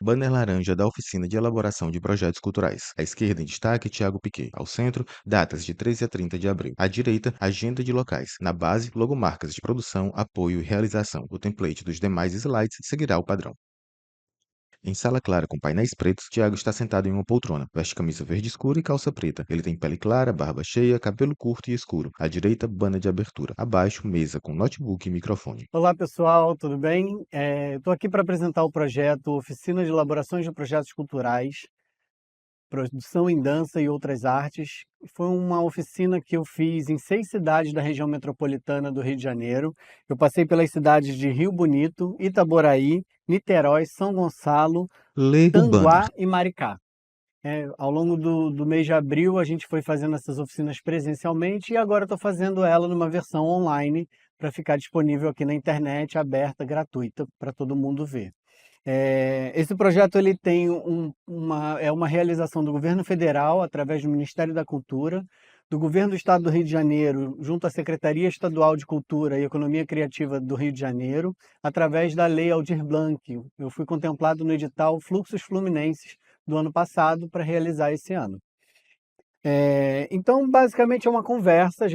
Banner laranja da oficina de elaboração de projetos culturais. À esquerda, em destaque, Thiago Piquet. Ao centro, datas de 13 a 30 de abril. À direita, agenda de locais. Na base, logomarcas de produção, apoio e realização. O template dos demais slides seguirá o padrão. Em sala clara com painéis pretos, Tiago está sentado em uma poltrona. Veste camisa verde escura e calça preta. Ele tem pele clara, barba cheia, cabelo curto e escuro. À direita, banda de abertura. Abaixo, mesa com notebook e microfone. Olá pessoal, tudo bem? Estou aqui para apresentar o projeto Oficina de Elaborações de Projetos Culturais, Produção em Dança e Outras Artes. Foi uma oficina que eu fiz em 6 cidades da região metropolitana do Rio de Janeiro. Eu passei pelas cidades de Rio Bonito, Itaboraí, Niterói, São Gonçalo, Lê o banner. Tanguá e Maricá. Ao longo do mês de abril a gente foi fazendo essas oficinas presencialmente e agora estou fazendo ela numa versão online para ficar disponível aqui na internet, aberta, gratuita, para todo mundo ver. Esse projeto ele tem uma realização do governo federal, através do Ministério da Cultura, do governo do Estado do Rio de Janeiro, junto à Secretaria Estadual de Cultura e Economia Criativa do Rio de Janeiro, através da Lei Aldir Blanc. Eu fui contemplado no edital Fluxos Fluminenses do ano passado para realizar esse ano. Então, basicamente é uma conversa,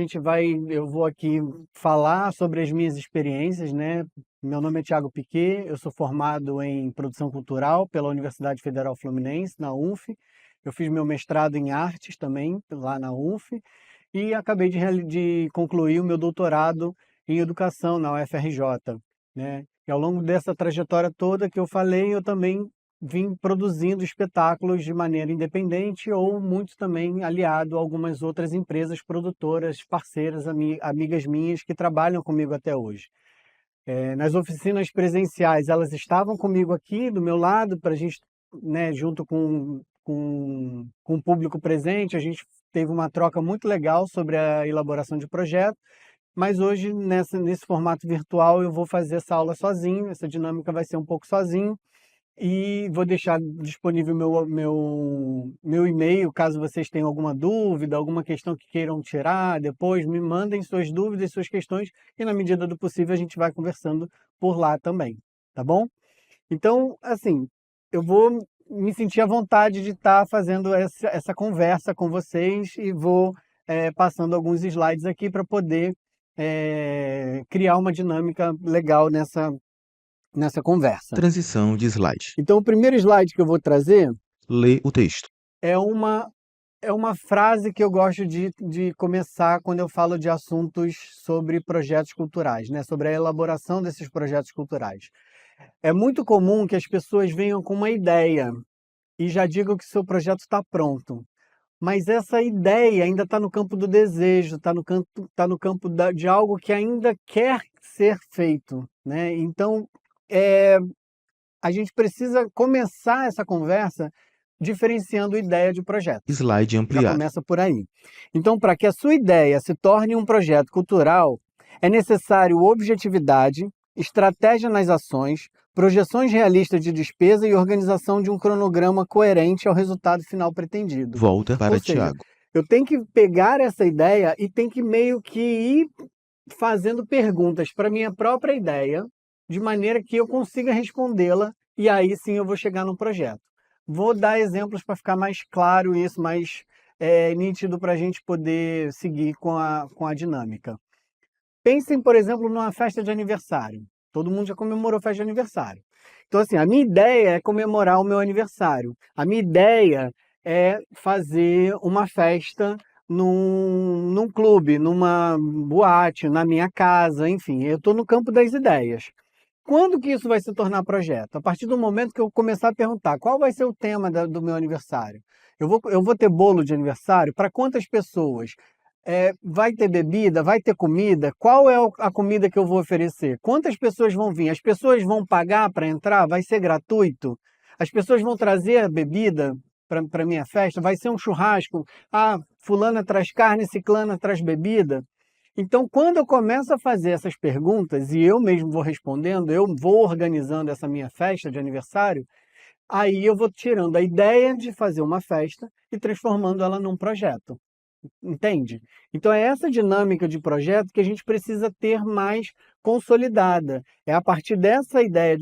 eu vou aqui falar sobre as minhas experiências, né? Meu nome é Thiago Piquet, eu sou formado em produção cultural pela Universidade Federal Fluminense, na UF. Eu fiz meu mestrado em artes também, lá na UF, e acabei de concluir o meu doutorado em educação na UFRJ, né? E ao longo dessa trajetória toda que eu falei, eu também vim produzindo espetáculos de maneira independente ou muito também aliado a algumas outras empresas produtoras, parceiras, amigas minhas que trabalham comigo até hoje. Nas oficinas presenciais, elas estavam comigo aqui do meu lado, para a gente, né, junto com o público presente, a gente teve uma troca muito legal sobre a elaboração de projeto, mas hoje, nesse formato virtual, eu vou fazer essa aula sozinho, essa dinâmica vai ser um pouco sozinho, e vou deixar disponível meu e-mail, caso vocês tenham alguma dúvida, alguma questão que queiram tirar depois, me mandem suas dúvidas, suas questões, e na medida do possível a gente vai conversando por lá também, tá bom? Então, assim, eu vou me sentir à vontade de estar fazendo essa conversa com vocês e vou passando alguns slides aqui para poder criar uma dinâmica legal nessa conversa. Transição de slide. Então, o primeiro slide que eu vou trazer Lê o texto. é uma frase que eu gosto de começar quando eu falo de assuntos sobre projetos culturais, né? Sobre a elaboração desses projetos culturais. É muito comum que as pessoas venham com uma ideia e já digam que seu projeto está pronto. Mas essa ideia ainda está no campo do desejo, tá no campo de algo que ainda quer ser feito, né? Então, a gente precisa começar essa conversa diferenciando ideia de projeto. Slide Já ampliado. começa por aí. Então, para que a sua ideia se torne um projeto cultural, é necessário objetividade, estratégia nas ações, projeções realistas de despesa e organização de um cronograma coerente ao resultado final pretendido. Volta para Ou seja, Tiago. eu tenho que pegar essa ideia e tenho que meio que ir fazendo perguntas para minha própria ideia, de maneira que eu consiga respondê-la, e aí sim eu vou chegar no projeto. Vou dar exemplos para ficar mais claro isso, mais nítido para a gente poder seguir com a dinâmica. Pensem, por exemplo, numa festa de aniversário. Todo mundo já comemorou festa de aniversário. Então, assim, a minha ideia é comemorar o meu aniversário. A minha ideia é fazer uma festa num clube, numa boate, na minha casa, enfim. Eu estou no campo das ideias. Quando que isso vai se tornar projeto? A partir do momento que eu começar a perguntar qual vai ser o tema do meu aniversário. Eu vou ter bolo de aniversário? Para quantas pessoas? Vai ter bebida? Vai ter comida? Qual é a comida que eu vou oferecer? Quantas pessoas vão vir? As pessoas vão pagar para entrar? Vai ser gratuito? As pessoas vão trazer a bebida para a minha festa? Vai ser um churrasco? Ah, fulana traz carne, ciclana traz bebida? Então, quando eu começo a fazer essas perguntas e eu mesmo vou respondendo, eu vou organizando essa minha festa de aniversário, aí eu vou tirando a ideia de fazer uma festa e transformando ela num projeto. entende? Então é essa dinâmica de projeto que a gente precisa ter mais consolidada. É a partir dessa ideia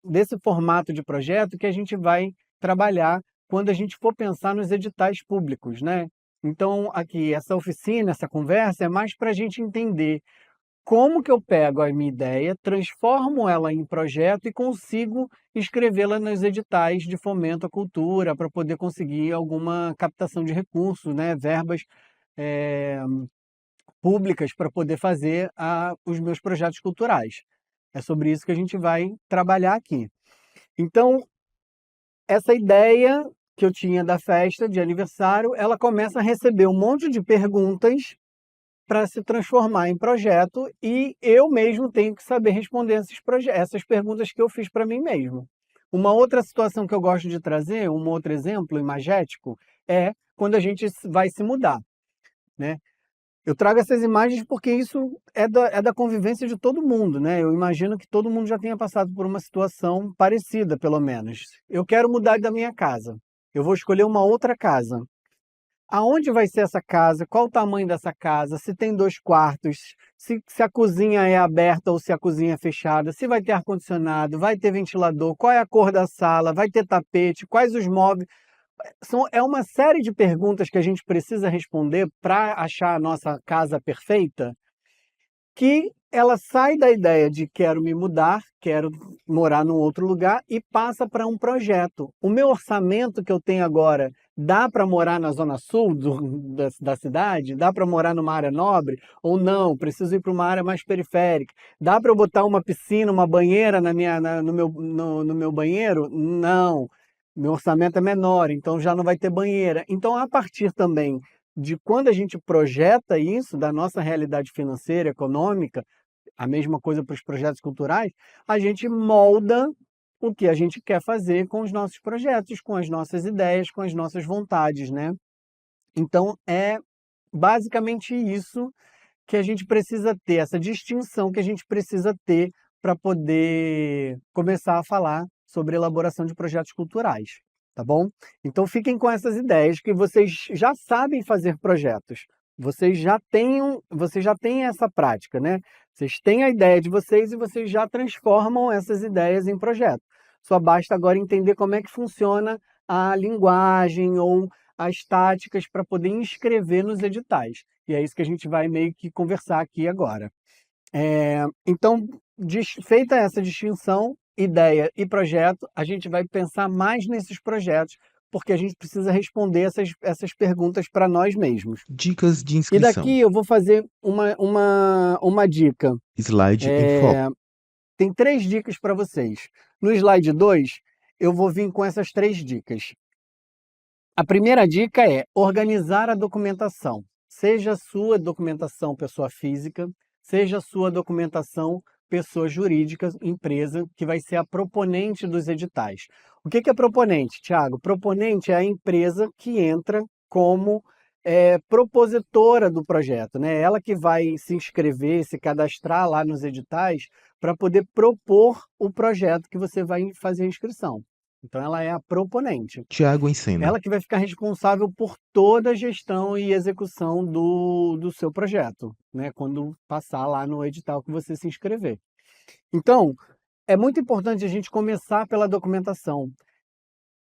desse formato de projeto que a gente vai trabalhar quando a gente for pensar nos editais públicos, né? Então, aqui, essa oficina, essa conversa é mais para a gente entender como que eu pego a minha ideia, transformo ela em projeto e consigo escrevê-la nos editais de fomento à cultura para poder conseguir alguma captação de recursos, né? Verbas eh, públicas para poder fazer os meus projetos culturais. É sobre isso que a gente vai trabalhar aqui. Então, essa ideia que eu tinha da festa de aniversário, ela começa a receber um monte de perguntas para se transformar em projeto e eu mesmo tenho que saber responder essas perguntas que eu fiz para mim mesmo. Uma outra situação que eu gosto de trazer, um outro exemplo imagético, é quando a gente vai se mudar, né? Eu trago essas imagens porque isso é da convivência de todo mundo, né? Eu imagino que todo mundo já tenha passado por uma situação parecida, pelo menos. Eu quero mudar da minha casa. Eu vou escolher uma outra casa. Aonde vai ser essa casa? Qual o tamanho dessa casa? Se tem 2 quartos? Se a cozinha é aberta ou se a cozinha é fechada? Se vai ter ar-condicionado? Vai ter ventilador? Qual é a cor da sala? Vai ter tapete? Quais os móveis? É uma série de perguntas que a gente precisa responder para achar a nossa casa perfeita, que ela sai da ideia de quero me mudar, quero morar num outro lugar e passa para um projeto. O meu orçamento que eu tenho agora dá para morar na zona sul da cidade? Dá para morar numa área nobre? Ou não? Preciso ir para uma área mais periférica? Dá para eu botar uma piscina, uma banheira no meu banheiro? Não. Meu orçamento é menor, então já não vai ter banheira. Então, a partir também de quando a gente projeta isso da nossa realidade financeira, econômica, a mesma coisa para os projetos culturais, a gente molda o que a gente quer fazer com os nossos projetos, com as nossas ideias, com as nossas vontades, né? Então é basicamente isso que a gente precisa ter, essa distinção que a gente precisa ter para poder começar a falar sobre elaboração de projetos culturais, tá bom? Então fiquem com essas ideias que vocês já sabem fazer projetos. Vocês já têm essa prática, né? Vocês têm a ideia de vocês e vocês já transformam essas ideias em projeto. Só basta agora entender como é que funciona a linguagem ou as táticas para poder inscrever nos editais. E é isso que a gente vai meio que conversar aqui agora. Então, feita essa distinção, ideia e projeto, a gente vai pensar mais nesses projetos, porque a gente precisa responder essas perguntas para nós mesmos. Dicas de E inscrição. daqui eu vou fazer uma dica. Slide em foco. Tem 3 dicas para vocês. No slide 2, eu vou vir com essas 3 dicas. A primeira dica é organizar a documentação. Seja a sua documentação pessoa física, seja a sua documentação pessoa jurídica, empresa, que vai ser a proponente dos editais. O que é proponente, Tiago? Proponente é a empresa que entra como propositora do projeto, né? Ela que vai se inscrever, se cadastrar lá nos editais para poder propor o projeto que você vai fazer a inscrição. Então, ela é a proponente. Tiago em cena. Ela que vai ficar responsável por toda a gestão e execução do seu projeto, né? Quando passar lá no edital que você se inscrever. Então, é muito importante a gente começar pela documentação.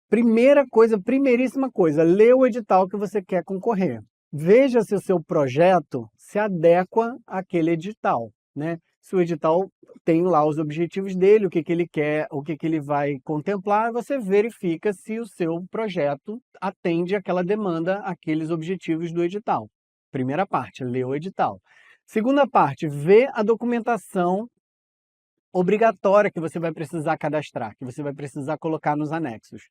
Primeira coisa, primeiríssima coisa, lê o edital que você quer concorrer. Veja se o seu projeto se adequa àquele edital, né? Se o edital tem lá os objetivos dele, o que que ele quer, o que que ele vai contemplar, você verifica se o seu projeto atende àquela demanda, àqueles objetivos do edital. Primeira parte, lê o edital. Segunda parte, vê a documentação obrigatória que você vai precisar cadastrar, que você vai precisar colocar nos anexos.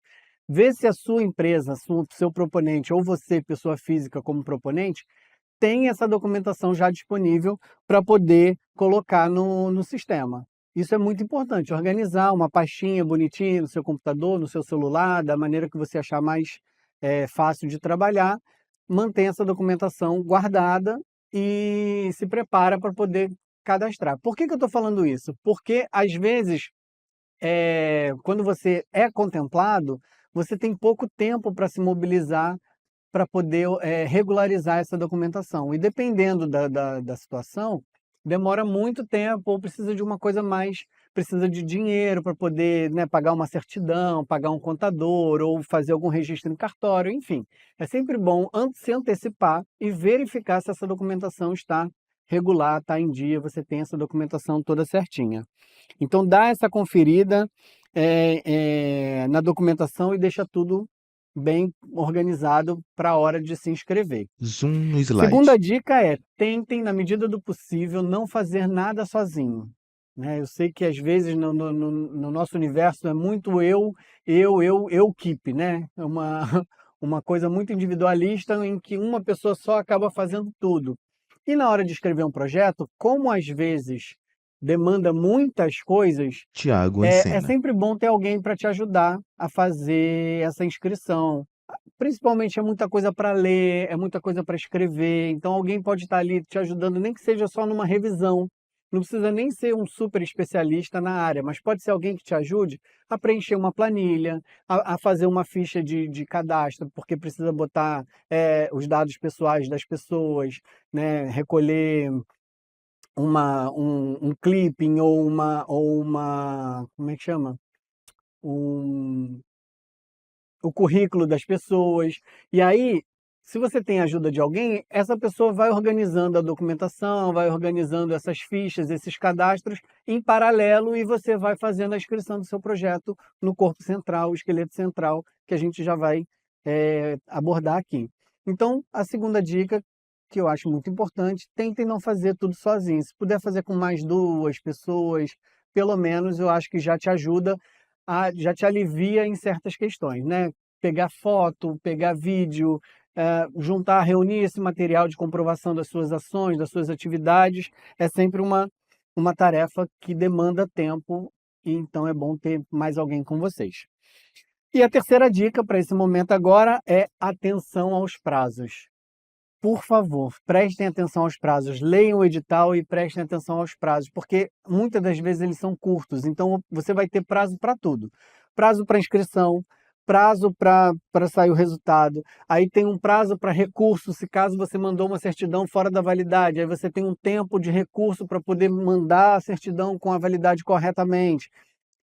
Vê se a sua empresa, seu proponente ou você, pessoa física como proponente, tem essa documentação já disponível para poder colocar no sistema. Isso é muito importante, organizar uma pastinha bonitinha no seu computador, no seu celular, da maneira que você achar mais fácil de trabalhar, mantém essa documentação guardada e se prepara para poder cadastrar. Por que eu estou falando isso? Porque, às vezes, quando você é contemplado, você tem pouco tempo para se mobilizar para poder regularizar essa documentação. E dependendo da situação, demora muito tempo ou precisa de uma coisa mais, precisa de dinheiro para poder, né, pagar uma certidão, pagar um contador ou fazer algum registro em cartório, enfim. É sempre bom se antecipar e verificar se essa documentação está regular, está em dia, você tem essa documentação toda certinha. Então dá essa conferida na documentação e deixa tudo bem organizado para a hora de se inscrever. Zoom no slide. Segunda dica é: tentem, na medida do possível, não fazer nada sozinho. Né? Eu sei que às vezes no nosso universo é muito keep, né? É uma, uma coisa muito individualista em que uma pessoa só acaba fazendo tudo. E na hora de escrever um projeto, como às vezes demanda muitas coisas, Tiago em é cena. sempre bom ter alguém para te ajudar a fazer essa inscrição. Principalmente é muita coisa para ler, é muita coisa para escrever, então alguém pode estar ali te ajudando, nem que seja só numa revisão. Não precisa nem ser um super especialista na área, mas pode ser alguém que te ajude a preencher uma planilha, a fazer uma ficha de cadastro, porque precisa botar os dados pessoais das pessoas, né? Recolher um clipping como é que chama? Um, o currículo das pessoas. E aí, se você tem a ajuda de alguém, essa pessoa vai organizando a documentação, vai organizando essas fichas, esses cadastros em paralelo e você vai fazendo a inscrição do seu projeto no corpo central, o esqueleto central, que a gente já vai abordar aqui. Então, a segunda dica, que eu acho muito importante, tentem não fazer tudo sozinho. Se puder fazer com mais 2 pessoas, pelo menos eu acho que já te ajuda, já te alivia em certas questões, né? Pegar foto, pegar vídeo, juntar, reunir esse material de comprovação das suas ações, das suas atividades, é sempre uma tarefa que demanda tempo, e então é bom ter mais alguém com vocês. E a terceira dica para esse momento agora é atenção aos prazos. Por favor, prestem atenção aos prazos, leiam o edital e prestem atenção aos prazos, porque muitas das vezes eles são curtos, então você vai ter prazo para tudo. Prazo para inscrição, prazo para sair o resultado, aí tem um prazo para recurso, se caso você mandou uma certidão fora da validade, aí você tem um tempo de recurso para poder mandar a certidão com a validade corretamente.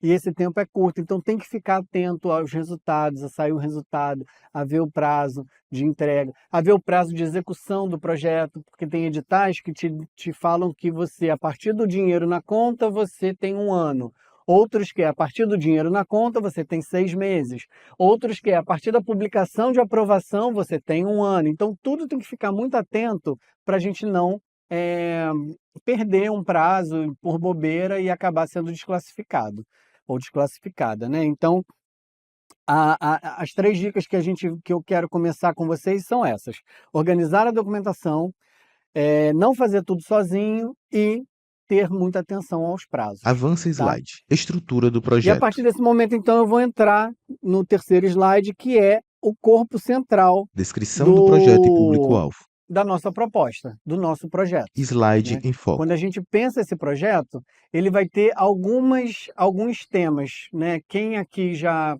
E esse tempo é curto, então tem que ficar atento aos resultados, a sair o resultado, a ver o prazo de entrega, a ver o prazo de execução do projeto, porque tem editais que te falam que você, a partir do dinheiro na conta, você tem 1 ano. Outros que a partir do dinheiro na conta, você tem 6 meses. Outros que a partir da publicação de aprovação, você tem 1 ano. Então, tudo tem que ficar muito atento para a gente não perder um prazo por bobeira e acabar sendo desclassificado ou desclassificada, né? Então, as 3 dicas que eu quero começar com vocês são essas: organizar a documentação, não fazer tudo sozinho e ter muita atenção aos prazos, Avança tá? slide. Estrutura do E a projeto. partir desse momento, então, eu vou entrar no terceiro slide, que é o corpo central Descrição do projeto e do, público-alvo. da nossa proposta, do nosso projeto, Slide né? em Quando a foco. gente pensa esse projeto, ele vai ter alguns temas, né? Quem aqui já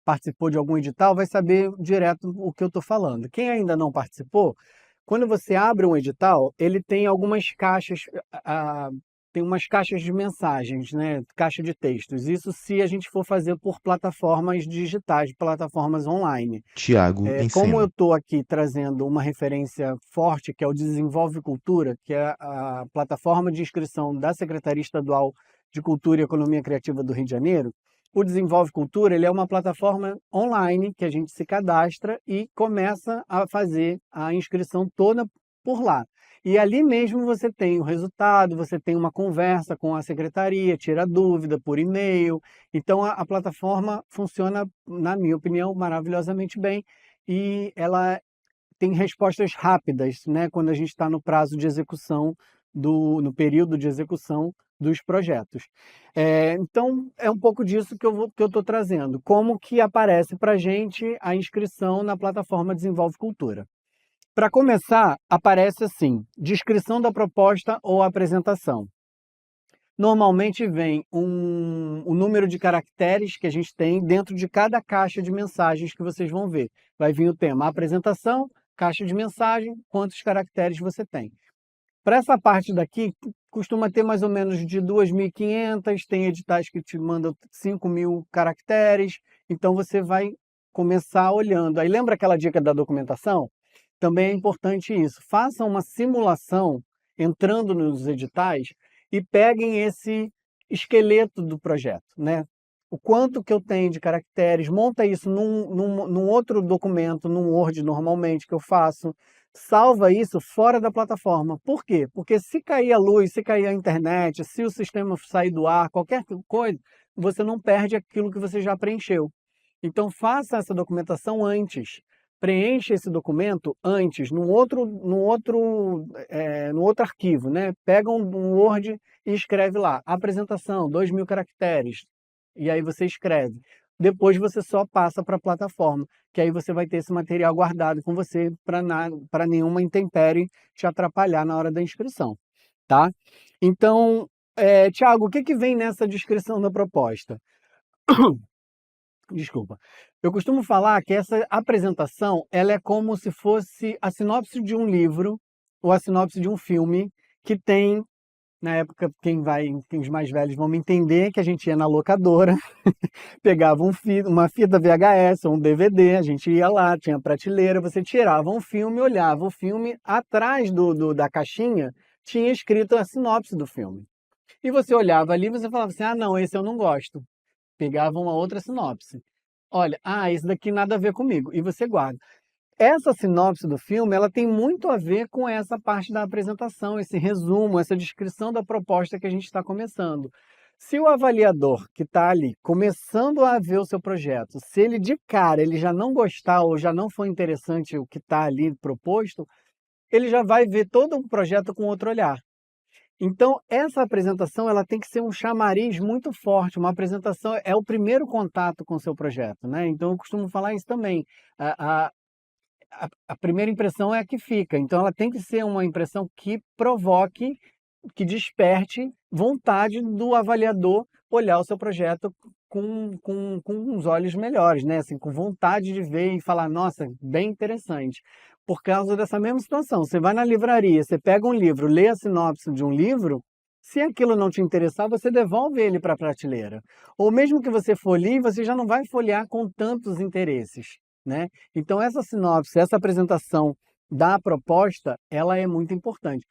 participou de algum edital vai saber direto o que eu estou falando. Quem ainda não participou, quando você abre um edital, ele tem algumas caixas, tem umas caixas de mensagens, né? Caixa de textos. Isso se a gente for fazer por plataformas digitais, plataformas online. Tiago em Como eu cena. estou aqui trazendo uma referência forte, que é o Desenvolve Cultura, que é a plataforma de inscrição da Secretaria Estadual de Cultura e Economia Criativa do Rio de Janeiro, o Desenvolve Cultura ele é uma plataforma online que a gente se cadastra e começa a fazer a inscrição toda por lá. E ali mesmo você tem o resultado, você tem uma conversa com a secretaria, tira dúvida por e-mail. Então a plataforma funciona, na minha opinião, maravilhosamente bem e ela tem respostas rápidas, né, quando a gente está no prazo de execução, no período de execução dos projetos. Então, é um pouco disso que eu estou trazendo. Como que aparece para a gente a inscrição na plataforma Desenvolve Cultura. Para começar, aparece assim: descrição da proposta ou apresentação. Normalmente vem o número de caracteres que a gente tem dentro de cada caixa de mensagens que vocês vão ver. Vai vir o tema apresentação, caixa de mensagem, quantos caracteres você tem. Para essa parte daqui, costuma ter mais ou menos de 2.500, tem editais que te mandam 5.000 caracteres, então você vai começar olhando. Aí lembra aquela dica da documentação? Também é importante isso. Façam uma simulação entrando nos editais e peguem esse esqueleto do projeto, né? O quanto que eu tenho de caracteres, monta isso num outro documento, num Word normalmente que eu faço, salva isso fora da plataforma. Por quê? Porque se cair a luz, se cair a internet, se o sistema sair do ar, qualquer coisa, você não perde aquilo que você já preencheu. Então faça essa documentação antes. Preencha esse documento antes, no outro arquivo, né? Pega um Word e escreve lá, apresentação, 2.000 caracteres, e aí você escreve. Depois você só passa para a plataforma, que aí você vai ter esse material guardado com você para nenhuma intempérie te atrapalhar na hora da inscrição, tá? Então, Thiago, o que que vem nessa descrição da proposta? Desculpa. Eu costumo falar que essa apresentação, ela é como se fosse a sinopse de um livro ou a sinopse de um filme que tem, na época, quem os mais velhos vão me entender, que a gente ia na locadora, pegava uma fita VHS ou um DVD, a gente ia lá, tinha prateleira, você tirava um filme, olhava o filme, atrás da caixinha tinha escrito a sinopse do filme. E você olhava ali e você falava assim, ah não, esse eu não gosto. Pegava uma outra sinopse. Olha, esse daqui nada a ver comigo. E você guarda. Essa sinopse do filme, ela tem muito a ver com essa parte da apresentação, esse resumo, essa descrição da proposta que a gente está começando. Se o avaliador que está ali, começando a ver o seu projeto, se ele de cara ele já não gostar ou já não for interessante o que está ali proposto, ele já vai ver todo o projeto com outro olhar. Então, essa apresentação ela tem que ser um chamariz muito forte. Uma apresentação é o primeiro contato com o seu projeto, né? Então, eu costumo falar isso também. A primeira impressão é a que fica. Então, ela tem que ser uma impressão que provoque, que desperte vontade do avaliador olhar o seu projeto com uns olhos melhores, né? Assim, com vontade de ver e falar, nossa, bem interessante. Por causa dessa mesma situação. Você vai na livraria, você pega um livro, lê a sinopse de um livro, se aquilo não te interessar, você devolve ele para a prateleira. Ou mesmo que você folheie, você já não vai folhear com tantos interesses, né? Então essa sinopse, essa apresentação da proposta, ela é muito importante.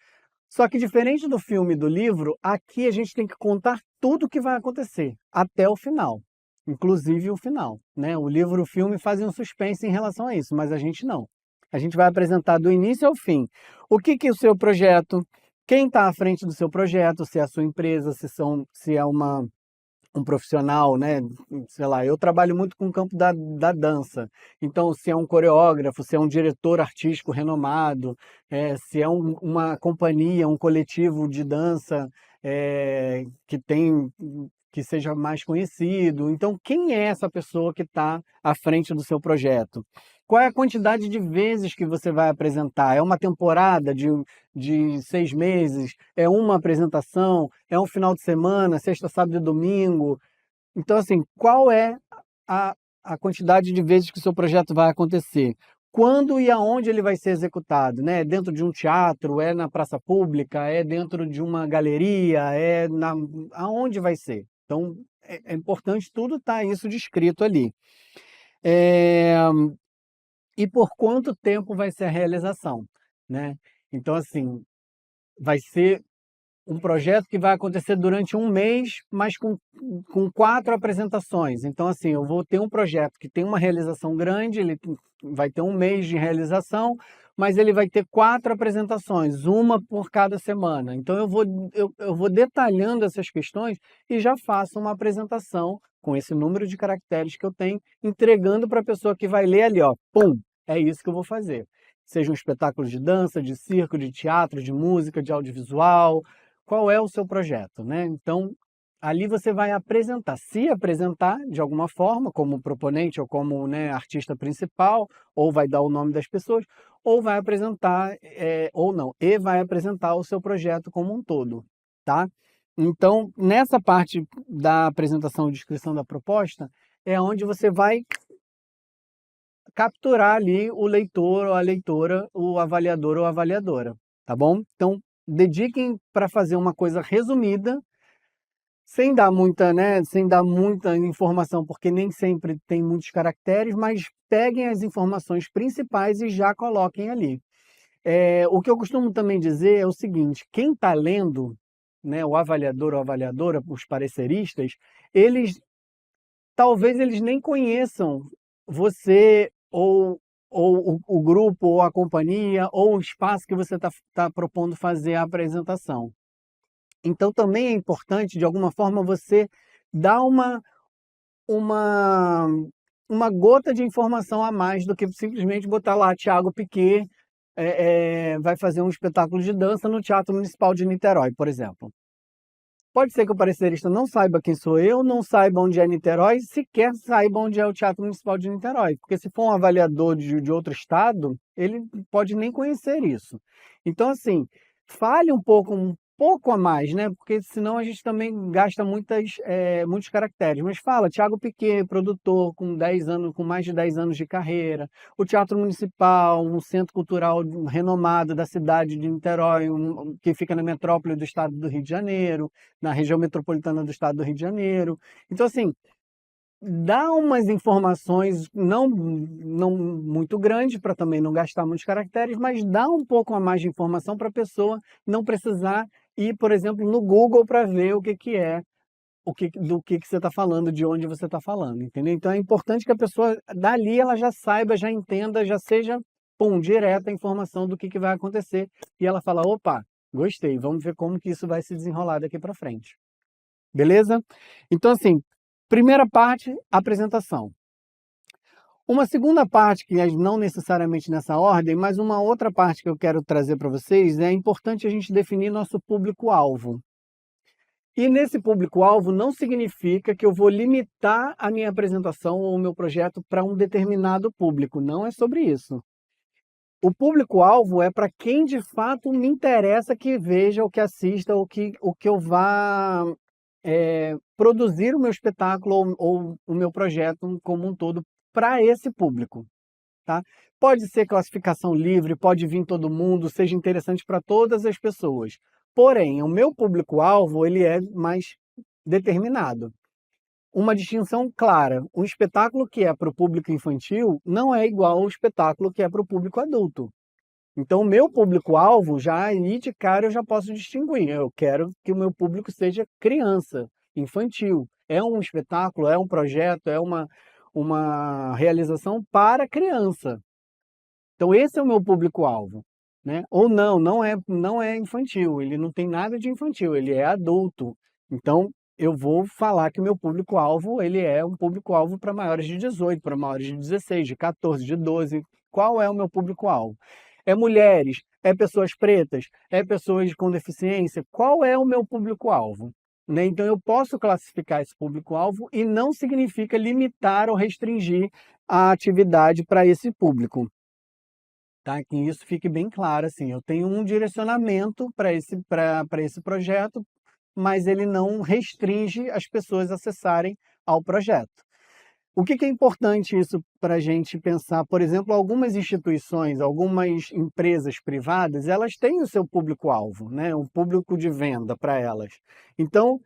Só que diferente do filme e do livro, aqui a gente tem que contar tudo o que vai acontecer, até o final, inclusive o final, né? O livro e o filme fazem um suspense em relação a isso, mas a gente não. A gente vai apresentar do início ao fim. O que que é o seu projeto, quem está à frente do seu projeto, se é a sua empresa, se é um profissional, né? Sei lá, eu trabalho muito com o campo da dança. Então, se é um coreógrafo, se é um diretor artístico renomado, se é uma companhia, um coletivo de dança que seja mais conhecido. Então, quem é essa pessoa que está à frente do seu projeto? Qual é a quantidade de vezes que você vai apresentar? É uma temporada de 6 meses? É uma apresentação? É um final de semana? Sexta, sábado e domingo? Então, assim, qual é a, a quantidade de vezes que o seu projeto vai acontecer? Quando e aonde ele vai ser executado, né? Dentro de um teatro, é na praça pública, é dentro de uma galeria, aonde vai ser? Então, é importante tudo estar isso descrito ali. E por quanto tempo vai ser a realização, né? Então, assim, vai ser um projeto que vai acontecer durante um mês, mas com 4 apresentações. Então, assim, eu vou ter um projeto que tem uma realização grande, ele vai ter um mês de realização, mas ele vai ter 4 apresentações, uma por cada semana. Então, eu vou detalhando essas questões e já faço uma apresentação com esse número de caracteres que eu tenho, entregando para a pessoa que vai ler ali, ó, pum, é isso que eu vou fazer. Seja um espetáculo de dança, de circo, de teatro, de música, de audiovisual, qual é o seu projeto, né? Então, ali você vai apresentar, se apresentar de alguma forma, como proponente ou como, né, artista principal, ou vai dar o nome das pessoas, ou vai apresentar, ou não, e vai apresentar o seu projeto como um todo, tá? Então, nessa parte da apresentação e descrição da proposta, é onde você vai capturar ali o leitor ou a leitora, o avaliador ou a avaliadora, tá bom? Então, dediquem para fazer uma coisa resumida, sem dar muita, né, sem dar muita informação, porque nem sempre tem muitos caracteres, mas peguem as informações principais e já coloquem ali. O que eu costumo também dizer é o seguinte: quem está lendo, né, o avaliador ou avaliadora, os pareceristas, eles talvez eles nem conheçam você ou o grupo, ou a companhia, ou o espaço que você está propondo fazer a apresentação. Então também é importante, de alguma forma, você dar uma, uma gota de informação a mais do que simplesmente botar lá Thiago Piquet vai fazer um espetáculo de dança no Teatro Municipal de Niterói, por exemplo. Pode ser que o parecerista não saiba quem sou eu, não saiba onde é Niterói, sequer saiba onde é o Teatro Municipal de Niterói. Porque se for um avaliador de outro estado, ele pode nem conhecer isso. Então, assim, fale um pouco a mais, né? Porque senão a gente também gasta muitos caracteres. Mas fala, Thiago Piquet, produtor com 10 anos, com mais de 10 anos de carreira, o Teatro Municipal, um centro cultural renomado da cidade de Niterói, que fica na metrópole do estado do Rio de Janeiro, na região metropolitana do estado do Rio de Janeiro. Então, assim, dá umas informações não muito grandes para também não gastar muitos caracteres, mas dá um pouco a mais de informação para a pessoa não precisar ir, por exemplo, no Google para ver o que, que é do que você está falando, de onde você está falando, entendeu? Então é importante que a pessoa, dali, ela já saiba, já entenda, já seja, pum, direta a informação do que vai acontecer. E ela fala, opa, gostei, vamos ver como que isso vai se desenrolar daqui para frente. Beleza? Então, assim, primeira parte, apresentação. Uma segunda parte, que é não necessariamente nessa ordem, mas uma outra parte que eu quero trazer para vocês, é importante a gente definir nosso público-alvo. E nesse público-alvo não significa que eu vou limitar a minha apresentação ou o meu projeto para um determinado público. Não é sobre isso. O público-alvo é para quem de fato me interessa que veja, ou que assista, ou que eu vá produzir o meu espetáculo ou o meu projeto como um todo para esse público. Tá? Pode ser classificação livre, pode vir todo mundo, seja interessante para todas as pessoas. Porém, o meu público-alvo ele é mais determinado. Uma distinção clara: um espetáculo que é para o público infantil não é igual ao espetáculo que é para o público adulto. Então, o meu público-alvo, já aí de cara eu já posso distinguir. Eu quero que o meu público seja criança, infantil. É um espetáculo, é um projeto, é uma realização para criança. Então, esse é o meu público-alvo. Né? Ou não é infantil, ele não tem nada de infantil, ele é adulto. Então, eu vou falar que o meu público-alvo ele é um público-alvo para maiores de 18, para maiores de 16, de 14, de 12. Qual é o meu público-alvo? É mulheres? É pessoas pretas? É pessoas com deficiência? Qual é o meu público-alvo? Né? Então, eu posso classificar esse público-alvo e não significa limitar ou restringir a atividade para esse público. Tá? Que isso fique bem claro, assim, eu tenho um direcionamento para esse projeto, mas ele não restringe as pessoas acessarem ao projeto. O que é importante isso para a gente pensar? Por exemplo, algumas instituições, algumas empresas privadas, elas têm o seu público-alvo, né? Um público de venda para elas. Então,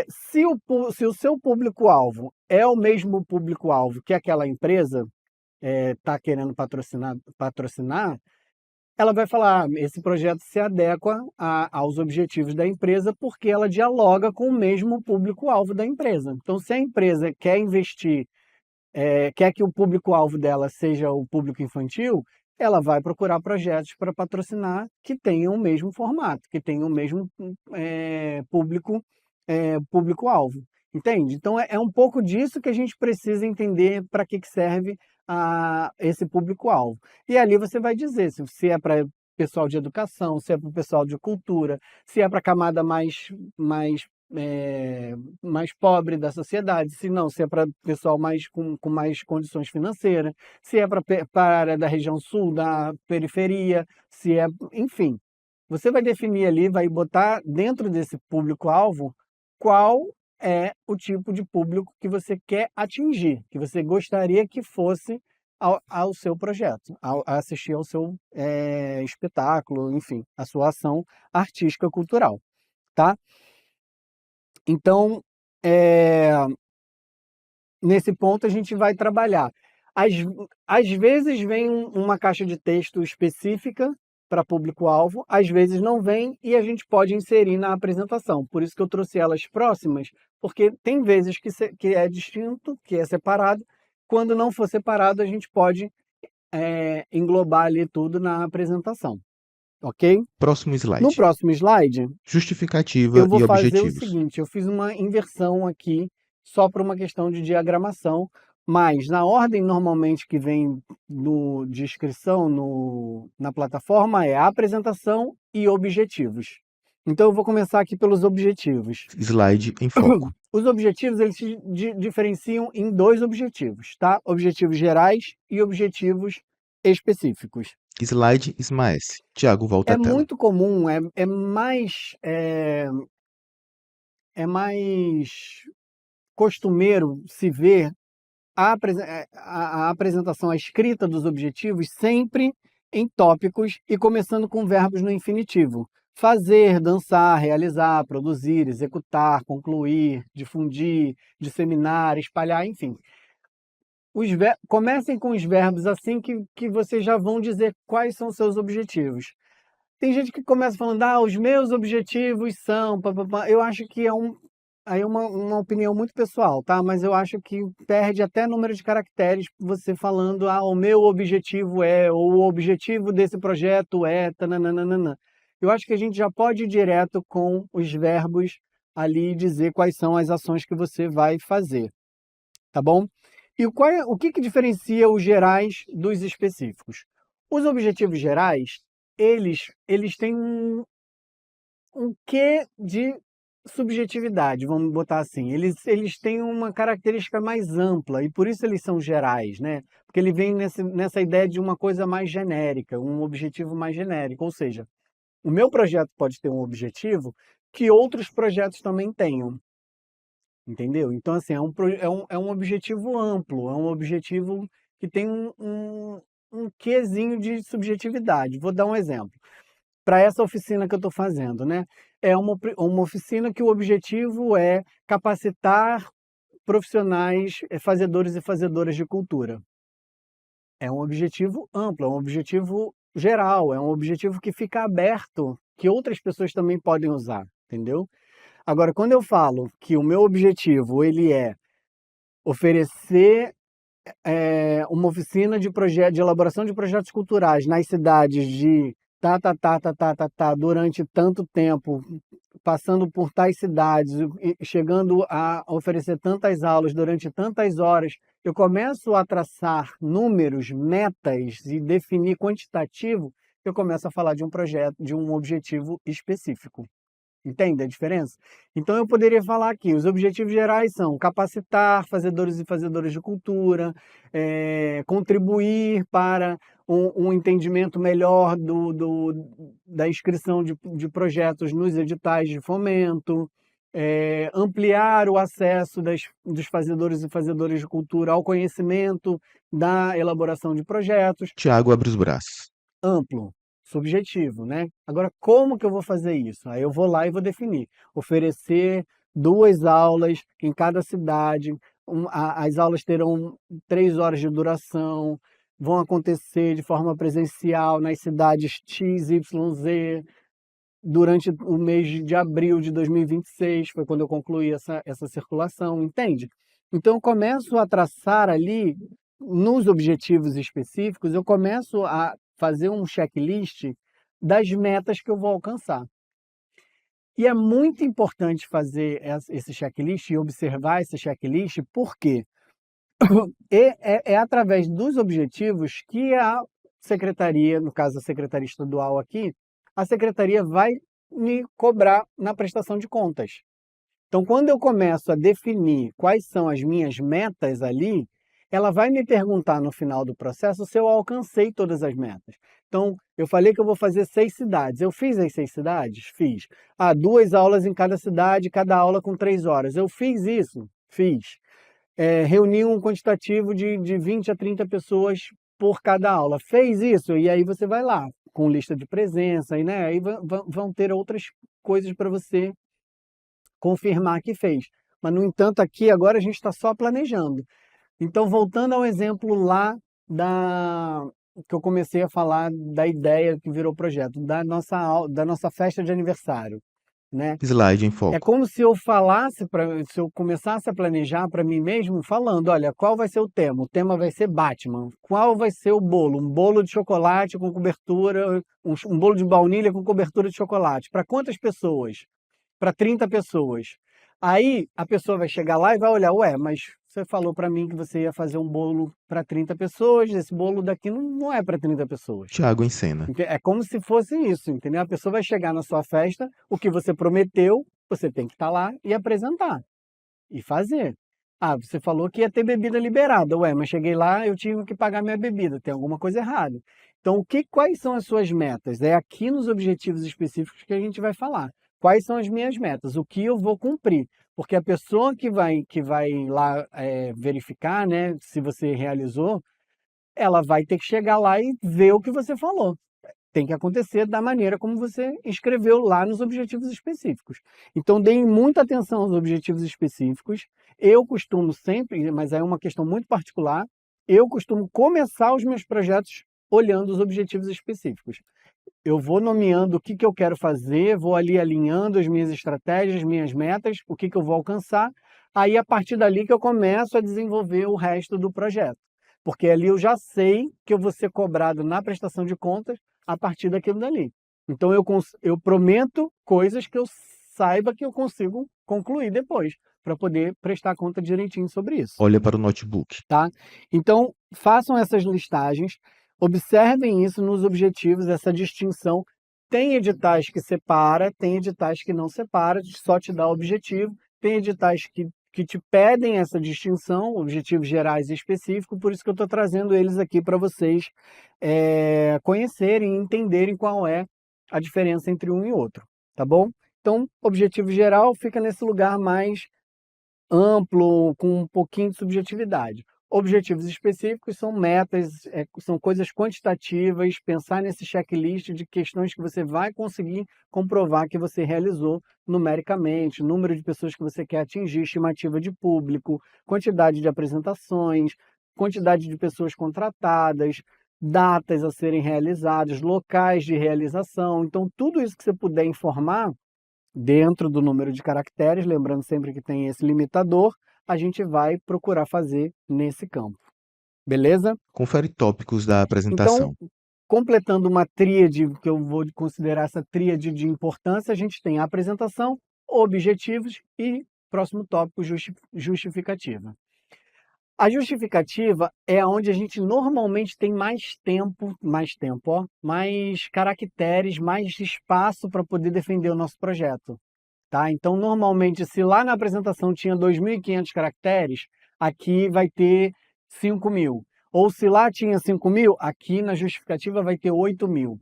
se o seu público-alvo é o mesmo público-alvo que aquela empresa está querendo patrocinar, ela vai falar, esse projeto se adequa aos objetivos da empresa porque ela dialoga com o mesmo público-alvo da empresa. Então, se a empresa quer investir, quer que o público-alvo dela seja o público infantil, ela vai procurar projetos para patrocinar que tenham o mesmo formato, que tenham o mesmo público-alvo. Entende? Então, é um pouco disso que a gente precisa entender para que serve esse público-alvo. E ali você vai dizer se é para pessoal de educação, se é para o pessoal de cultura, se é para a camada mais pobre da sociedade, se não, se é para pessoal com mais condições financeiras, se é para a área da região sul, da periferia, se é, enfim. Você vai definir ali, vai botar dentro desse público-alvo qual é o tipo de público que você quer atingir, que você gostaria que fosse ao seu projeto, a assistir ao seu espetáculo, enfim, a sua ação artística cultural, tá? Então, é, nesse ponto a gente vai trabalhar. Às, às vezes vem uma caixa de texto específica para público-alvo, às vezes não vem e a gente pode inserir na apresentação. Por isso que eu trouxe elas próximas, porque tem vezes que é distinto, que é separado. Quando não for separado, a gente pode englobar ali tudo na apresentação, ok? Próximo No slide. próximo slide, Justificativa eu vou e fazer o objetivos. seguinte, eu fiz uma inversão aqui só para uma questão de diagramação, mas na ordem normalmente que vem de inscrição na plataforma é apresentação e objetivos. Então eu vou começar aqui pelos objetivos. Slide em foco. Os objetivos eles se diferenciam em dois objetivos, tá? Objetivos gerais e objetivos específicos. Slide Smaes. Tiago, volta É à tela. muito comum, é mais costumeiro se ver a apresentação, a escrita dos objetivos sempre em tópicos e começando com verbos no infinitivo. Fazer, dançar, realizar, produzir, executar, concluir, difundir, disseminar, espalhar, enfim. Comecem com os verbos assim que vocês já vão dizer quais são os seus objetivos. Tem gente que começa falando, os meus objetivos são... Pá, pá, pá. Eu acho que aí é uma opinião muito pessoal, tá? Mas eu acho que perde até número de caracteres você falando, o meu objetivo é, ou o objetivo desse projeto é, tananana. Eu acho que a gente já pode ir direto com os verbos ali e dizer quais são as ações que você vai fazer, tá bom? E o que diferencia os gerais dos específicos? Os objetivos gerais, eles têm um quê de subjetividade, vamos botar assim. Eles têm uma característica mais ampla e por isso eles são gerais, né? Porque ele vem nessa ideia de uma coisa mais genérica, um objetivo mais genérico. Ou seja, o meu projeto pode ter um objetivo que outros projetos também tenham, entendeu? Então, assim, é um objetivo amplo, é um objetivo que tem um quezinho de subjetividade. Vou dar um exemplo para essa oficina que eu estou fazendo, né? É uma oficina que o objetivo é capacitar profissionais, fazedores e fazedoras de cultura. É um objetivo amplo, é um objetivo geral, é um objetivo que fica aberto, que outras pessoas também podem usar, entendeu? Agora, quando eu falo que o meu objetivo ele é oferecer uma oficina de elaboração de projetos culturais nas cidades de durante tanto tempo, passando por tais cidades, e chegando a oferecer tantas aulas durante tantas horas, eu começo a traçar números, metas e definir quantitativo, eu começo a falar de um projeto, de um objetivo específico. Entende a diferença? Então eu poderia falar aqui, os objetivos gerais são capacitar fazedores e fazedoras de cultura, contribuir para um entendimento melhor da inscrição de projetos nos editais de fomento, ampliar o acesso dos fazedores e fazedoras de cultura ao conhecimento da elaboração de projetos, Tiago abre os braços. amplo, subjetivo, né? Agora, como que eu vou fazer isso? Aí eu vou lá e vou definir. Oferecer 2 aulas em cada cidade. As aulas terão 3 horas de duração, vão acontecer de forma presencial nas cidades X, Y, Z, durante o mês de abril de 2026, foi quando eu concluí essa circulação, entende? Então, eu começo a traçar ali, nos objetivos específicos, eu começo a fazer um checklist das metas que eu vou alcançar. E é muito importante fazer esse checklist e observar esse checklist, porque é através dos objetivos que a secretaria, no caso a Secretaria Estadual aqui, a secretaria vai me cobrar na prestação de contas. Então, quando eu começo a definir quais são as minhas metas ali, ela vai me perguntar no final do processo se eu alcancei todas as metas. Então, eu falei que eu vou fazer 6 cidades. Eu fiz as 6 cidades? Fiz. 2 aulas em cada cidade, cada aula com 3 horas. Eu fiz isso? Fiz. Reuni um quantitativo de 20 a 30 pessoas por cada aula. Fez isso? E aí você vai lá, com lista de presença, e né, aí vão ter outras coisas para você confirmar que fez. Mas, no entanto, aqui agora a gente está só planejando. Então, voltando ao exemplo lá que eu comecei a falar da ideia que virou projeto, da nossa festa de aniversário, né? Slide em É foco. como se se eu começasse a planejar para mim mesmo, falando, olha, qual vai ser o tema? O tema vai ser Batman. Qual vai ser o bolo? Um bolo de chocolate com cobertura, um bolo de baunilha com cobertura de chocolate. Para quantas pessoas? Para 30 pessoas. Aí a pessoa vai chegar lá e vai olhar, ué, mas você falou para mim que você ia fazer um bolo para 30 pessoas, esse bolo daqui não é para 30 pessoas. Tiago em cena. É como se fosse isso, entendeu? A pessoa vai chegar na sua festa, o que você prometeu, você tem que estar lá e apresentar e fazer. Você falou que ia ter bebida liberada. Ué, mas cheguei lá, eu tive que pagar minha bebida. Tem alguma coisa errada. Então, quais são as suas metas? É aqui nos objetivos específicos que a gente vai falar. Quais são as minhas metas? O que eu vou cumprir? Porque a pessoa que vai lá verificar, né, se você realizou, ela vai ter que chegar lá e ver o que você falou. Tem que acontecer da maneira como você escreveu lá nos objetivos específicos. Então, deem muita atenção aos objetivos específicos. Eu costumo sempre, mas é uma questão muito particular, eu costumo começar os meus projetos olhando os objetivos específicos. Eu vou nomeando o que eu quero fazer, vou ali alinhando as minhas estratégias, minhas metas, o que eu vou alcançar. Aí, a partir dali que eu começo a desenvolver o resto do projeto. Porque ali eu já sei que eu vou ser cobrado na prestação de contas a partir daquilo dali. Então, eu prometo coisas que eu saiba que eu consigo concluir depois, para poder prestar conta direitinho sobre isso. Olha para o notebook. Tá? Então, façam essas listagens, observem isso nos objetivos, essa distinção. Tem editais que separa, tem editais que não separa, só te dá objetivo. Tem editais que te pedem essa distinção, objetivos gerais e específicos, por isso que eu estou trazendo eles aqui para vocês conhecerem e entenderem qual é a diferença entre um e outro, tá bom? Então, objetivo geral fica nesse lugar mais amplo, com um pouquinho de subjetividade. Objetivos específicos são metas, são coisas quantitativas, pensar nesse checklist de questões que você vai conseguir comprovar que você realizou numericamente, número de pessoas que você quer atingir, estimativa de público, quantidade de apresentações, quantidade de pessoas contratadas, datas a serem realizadas, locais de realização. Então, tudo isso que você puder informar dentro do número de caracteres, lembrando sempre que tem esse limitador, a gente vai procurar fazer nesse campo. Beleza? Confere tópicos da Então, apresentação. completando uma tríade, que eu vou considerar essa tríade de importância, a gente tem a apresentação, objetivos e, próximo tópico, justificativa. A justificativa é onde a gente normalmente tem mais tempo, ó, mais caracteres, mais espaço para poder defender o nosso projeto. Tá? Então, normalmente, se lá na apresentação tinha 2.500 caracteres, aqui vai ter 5.000. Ou se lá tinha 5.000, aqui na justificativa vai ter 8.000.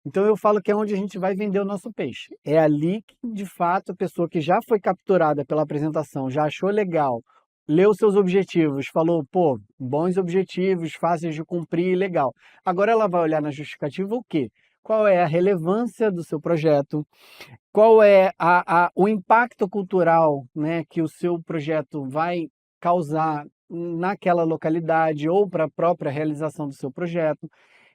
Então, eu falo que é onde a gente vai vender o nosso peixe. É ali que, de fato, a pessoa que já foi capturada pela apresentação, já achou legal, leu seus objetivos, falou, pô, bons objetivos, fáceis de cumprir, legal. Agora ela vai olhar na justificativa o quê? Qual é a relevância do seu projeto? Qual é o impacto cultural, né, que o seu projeto vai causar naquela localidade ou para a própria realização do seu projeto?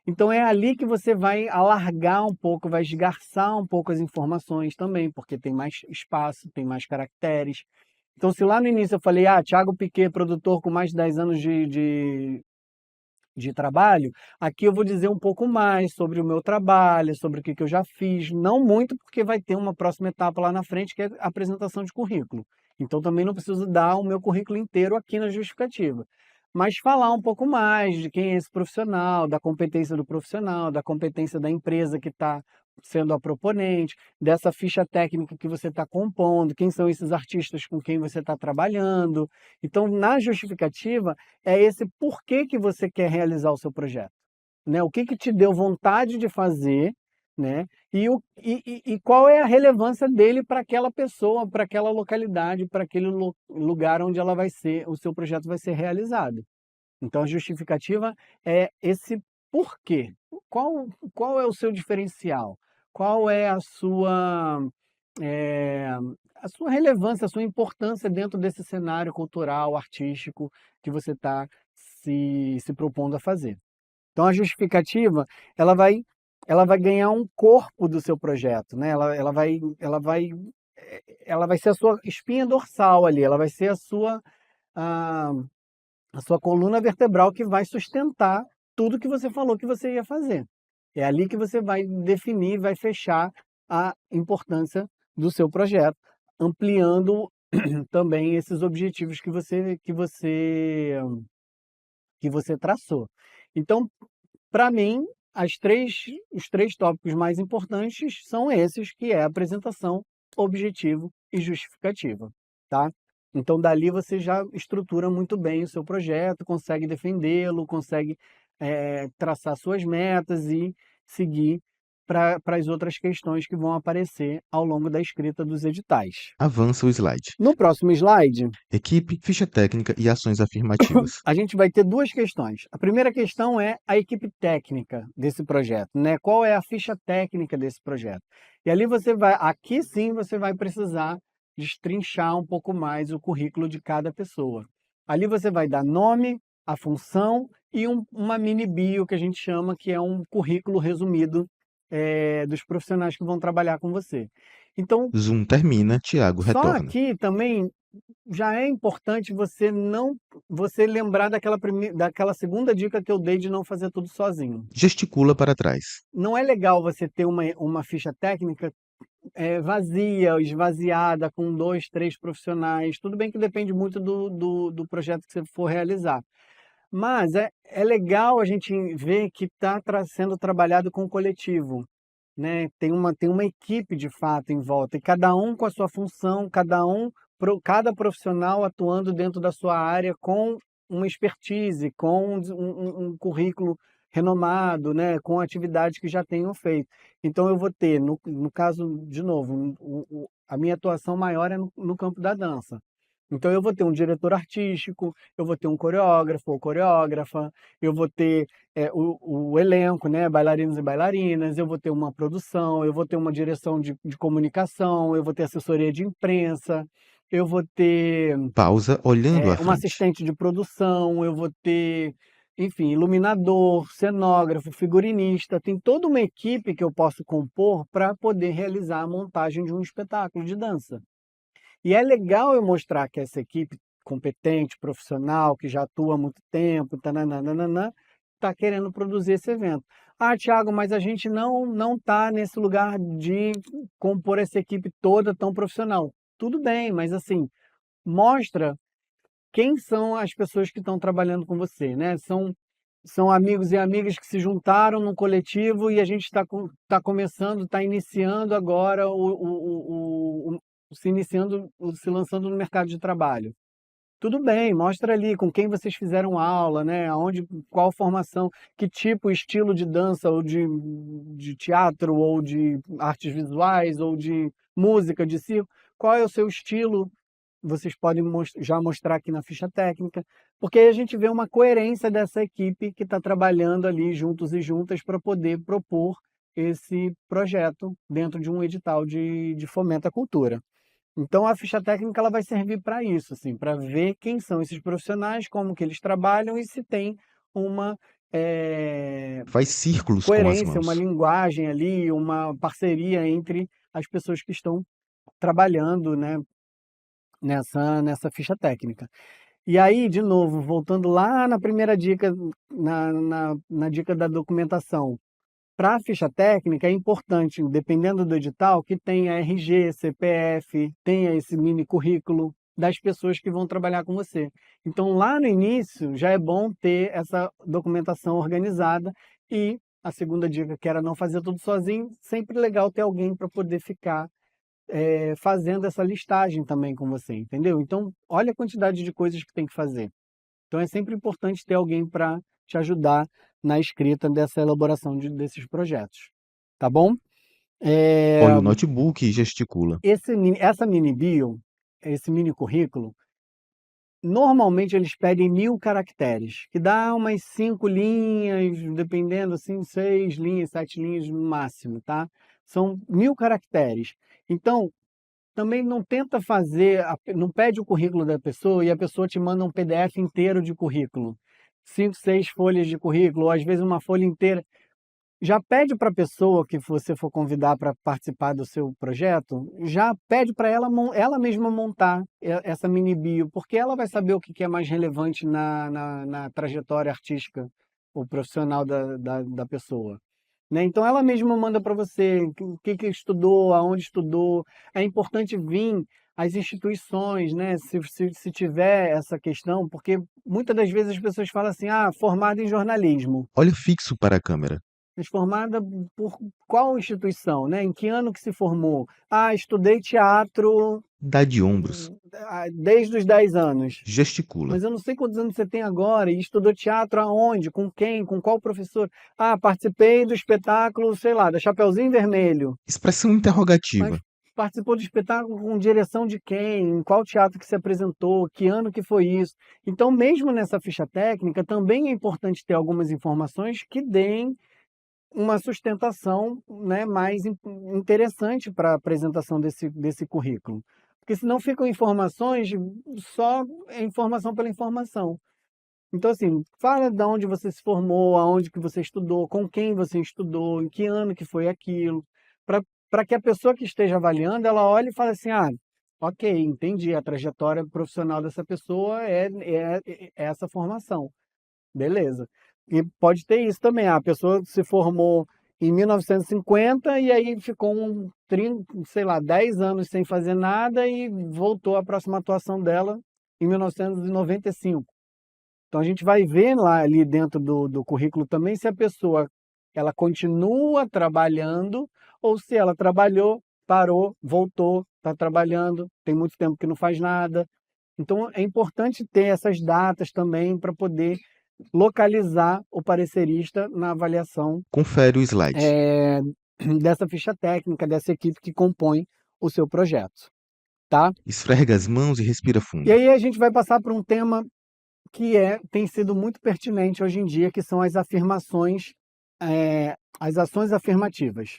Então é ali que você vai alargar um pouco, vai esgarçar um pouco as informações também, porque tem mais espaço, tem mais caracteres. Então, se lá no início eu falei, Thiago Piquet, produtor com mais de 10 anos de trabalho, aqui eu vou dizer um pouco mais sobre o meu trabalho, sobre o que eu já fiz, não muito, porque vai ter uma próxima etapa lá na frente, que é a apresentação de currículo. Então, também não preciso dar o meu currículo inteiro aqui na justificativa. Mas falar um pouco mais de quem é esse profissional, da competência do profissional, da competência da empresa que está sendo a proponente, dessa ficha técnica que você está compondo, quem são esses artistas com quem você está trabalhando. Então, na justificativa, é esse porquê que você quer realizar o seu projeto, né? O que que te deu vontade de fazer, né? E qual é a relevância dele para aquela pessoa, para aquela localidade, para aquele lugar onde ela vai ser, o seu projeto vai ser realizado. Então, a justificativa é esse porquê. Qual é o seu diferencial? Qual é eh, a sua relevância, a sua importância dentro desse cenário cultural, artístico que você está se propondo a fazer? Então, a justificativa, ela vai, ela vai ganhar um corpo do seu projeto, né? Ela vai ser a sua espinha dorsal ali, ela vai ser a, a sua coluna vertebral que vai sustentar tudo que você falou que você ia fazer. É ali que você vai definir, vai fechar a importância do seu projeto, ampliando também esses objetivos que você traçou. Então, para mim, os três tópicos mais importantes são esses, que é apresentação, objetivo e justificativa, tá? Então, dali você já estrutura muito bem o seu projeto, consegue defendê-lo, consegue traçar suas metas e seguir para as outras questões que vão aparecer ao longo da escrita dos editais. Avança o slide. No próximo slide, Equipe, ficha técnica e ações afirmativas. a gente vai ter duas questões. A primeira questão é a equipe técnica desse projeto, né? Qual é a ficha técnica desse projeto? E ali aqui sim você vai precisar destrinchar um pouco mais o currículo de cada pessoa. Ali você vai dar nome, a função e uma mini bio que a gente chama, que é um currículo resumido dos profissionais que vão trabalhar com você. Então, Zoom termina, Tiago só retorna. aqui também já é importante você lembrar daquela segunda dica que eu dei de não fazer tudo sozinho. Gesticula para trás. Não é legal você ter uma ficha técnica vazia, esvaziada, com 2, 3 profissionais. Tudo bem que depende muito do projeto que você for realizar. Mas é legal a gente ver que está sendo trabalhado com o coletivo, né? Tem uma equipe de fato em volta, e cada um com a sua função, cada profissional atuando dentro da sua área com uma expertise, com um currículo renomado, né? Com atividades que já tenham feito. Então eu vou ter, no caso, de novo, a minha atuação maior é no campo da dança. Então eu vou ter um diretor artístico, eu vou ter um coreógrafo ou coreógrafa, eu vou ter o elenco, né, bailarinos e bailarinas, eu vou ter uma produção, eu vou ter uma direção de comunicação, eu vou ter assessoria de imprensa, eu vou ter Pausa, olhando à uma frente. assistente de produção, eu vou ter, enfim, iluminador, cenógrafo, figurinista, tem toda uma equipe que eu posso compor para poder realizar a montagem de um espetáculo de dança. E é legal eu mostrar que essa equipe competente, profissional, que já atua há muito tempo, está querendo produzir esse evento. Ah, Thiago, mas a gente não está nesse lugar de compor essa equipe toda tão profissional. Tudo bem, mas assim, mostra quem são as pessoas que estão trabalhando com você, né? São amigos e amigas que se juntaram num coletivo e a gente está começando, está iniciando agora se lançando no mercado de trabalho. Tudo bem, mostra ali com quem vocês fizeram aula, né? Aonde, qual formação, que tipo, estilo de dança, ou de teatro, ou de artes visuais, ou de música, de circo. Qual é o seu estilo? Vocês podem já mostrar aqui na ficha técnica, porque aí a gente vê uma coerência dessa equipe que está trabalhando ali juntos e juntas para poder propor esse projeto dentro de um edital de fomento à cultura. Então a ficha técnica ela vai servir para isso, assim, para ver quem são esses profissionais, como que eles trabalham e se tem uma Faz círculos com as coerência, uma mãos. linguagem ali, uma parceria entre as pessoas que estão trabalhando, né, nessa ficha técnica. E aí, de novo, voltando lá na primeira dica, na dica da documentação, para a ficha técnica é importante, dependendo do edital, que tenha RG, CPF, tenha esse mini currículo das pessoas que vão trabalhar com você. Então, lá no início, já é bom ter essa documentação organizada e A segunda dica, que era não fazer tudo sozinho, sempre legal ter alguém para poder ficar fazendo essa listagem também com você, entendeu? Então, olha a quantidade de coisas que tem que fazer. Então, é sempre importante ter alguém para te ajudar na escrita dessa elaboração desses projetos, tá bom? Olha o notebook e gesticula. Essa mini bio, esse mini currículo, normalmente eles pedem 1000 caracteres, que dá umas 5 linhas, dependendo assim, 6 linhas, 7 linhas no máximo, tá? São 1000 caracteres. Então, também não tenta fazer, não pede o currículo da pessoa e a pessoa te manda um PDF inteiro de currículo. 5, 6 folhas de currículo, ou às vezes uma folha inteira. Já pede para a pessoa que você for convidar para participar do seu projeto, já pede para ela mesma montar essa mini bio, porque ela vai saber o que é mais relevante na trajetória artística ou profissional da pessoa. Né? Então ela mesma manda para você o que estudou, aonde estudou. É importante vir as instituições, né? Se tiver essa questão, porque muitas das vezes as pessoas falam assim, formado em jornalismo. Olha fixo para a câmera. Mas formada por qual instituição, né? Em que ano que se formou? Estudei teatro Dá de ombros. desde os 10 anos. Gesticula. Mas eu não sei quantos anos você tem agora. E estudou teatro aonde? Com quem? Com qual professor? Participei do espetáculo, sei lá, da Chapeuzinho Vermelho. Expressão Mas interrogativa. participou do espetáculo com direção de quem? Em qual teatro que se apresentou? Que ano que foi isso? Então, mesmo nessa ficha técnica, também é importante ter algumas informações que deem uma sustentação, né, mais interessante para a apresentação desse currículo. Porque senão ficam informações, só informação pela informação. Então, assim, fala de onde você se formou, aonde que você estudou, com quem você estudou, em que ano que foi aquilo, para que a pessoa que esteja avaliando, ela olhe e fale assim, ok, entendi, a trajetória profissional dessa pessoa é essa formação. Beleza. E pode ter isso também. A pessoa se formou em 1950 e aí ficou 30, sei lá, 10 anos sem fazer nada e voltou à próxima atuação dela em 1995. Então a gente vai ver lá ali dentro do currículo também se a pessoa ela continua trabalhando ou se ela trabalhou, parou, voltou, está trabalhando, tem muito tempo que não faz nada. Então é importante ter essas datas também para poder localizar o parecerista na avaliação Confere o slide. dessa ficha técnica, dessa equipe que compõe o seu projeto, tá? Esfrega as mãos e respira E fundo. aí a gente vai passar por um tema que tem sido muito pertinente hoje em dia, que são as afirmações, as ações afirmativas.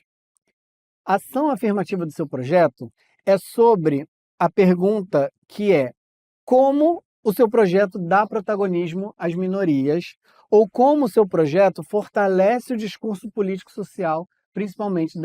A ação afirmativa do seu projeto é sobre a pergunta que é como o seu projeto dá protagonismo às minorias ou como o seu projeto fortalece o discurso político-social, principalmente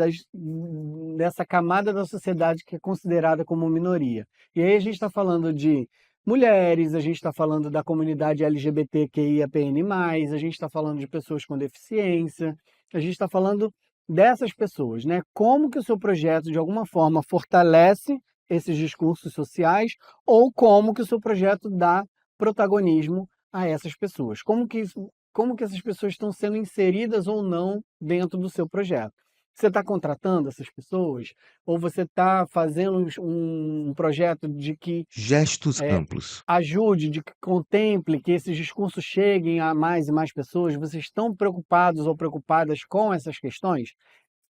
dessa camada da sociedade que é considerada como minoria. E aí a gente está falando de mulheres, a gente está falando da comunidade LGBTQIAPN+, a gente está falando de pessoas com deficiência, a gente está falando dessas pessoas, né? Como que o seu projeto, de alguma forma, fortalece esses discursos sociais ou como que o seu projeto dá protagonismo a essas pessoas. Como que essas pessoas estão sendo inseridas ou não dentro do seu projeto. Você está contratando essas pessoas? Ou você está fazendo um projeto de que Gestos amplos. ajude, de que contemple, que esses discursos cheguem a mais e mais pessoas? Vocês estão preocupados ou preocupadas com essas questões?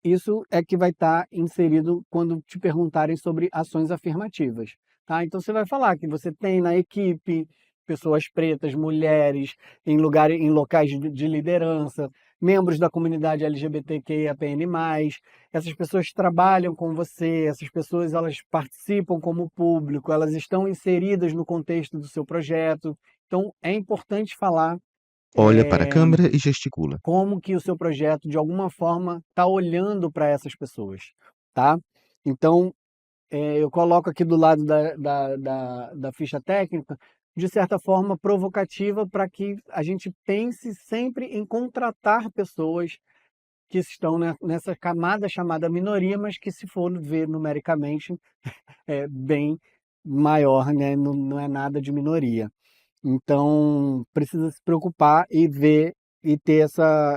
Isso é que vai estar inserido quando te perguntarem sobre ações afirmativas, tá? Então você vai falar que você tem na equipe pessoas pretas, mulheres, em locais de liderança, membros da comunidade LGBTQIAPN+. Essas pessoas trabalham com você, essas pessoas elas participam como público, elas estão inseridas no contexto do seu projeto. Então é importante falar Olha para a câmera e gesticula. como que o seu projeto, de alguma forma, está olhando para essas pessoas, tá? Então, eu coloco aqui do lado da ficha técnica, de certa forma provocativa, para que a gente pense sempre em contratar pessoas que estão nessa camada chamada minoria, mas que, se for ver numericamente, é bem maior, né? Não é nada de minoria. Então, precisa se preocupar e ver e ter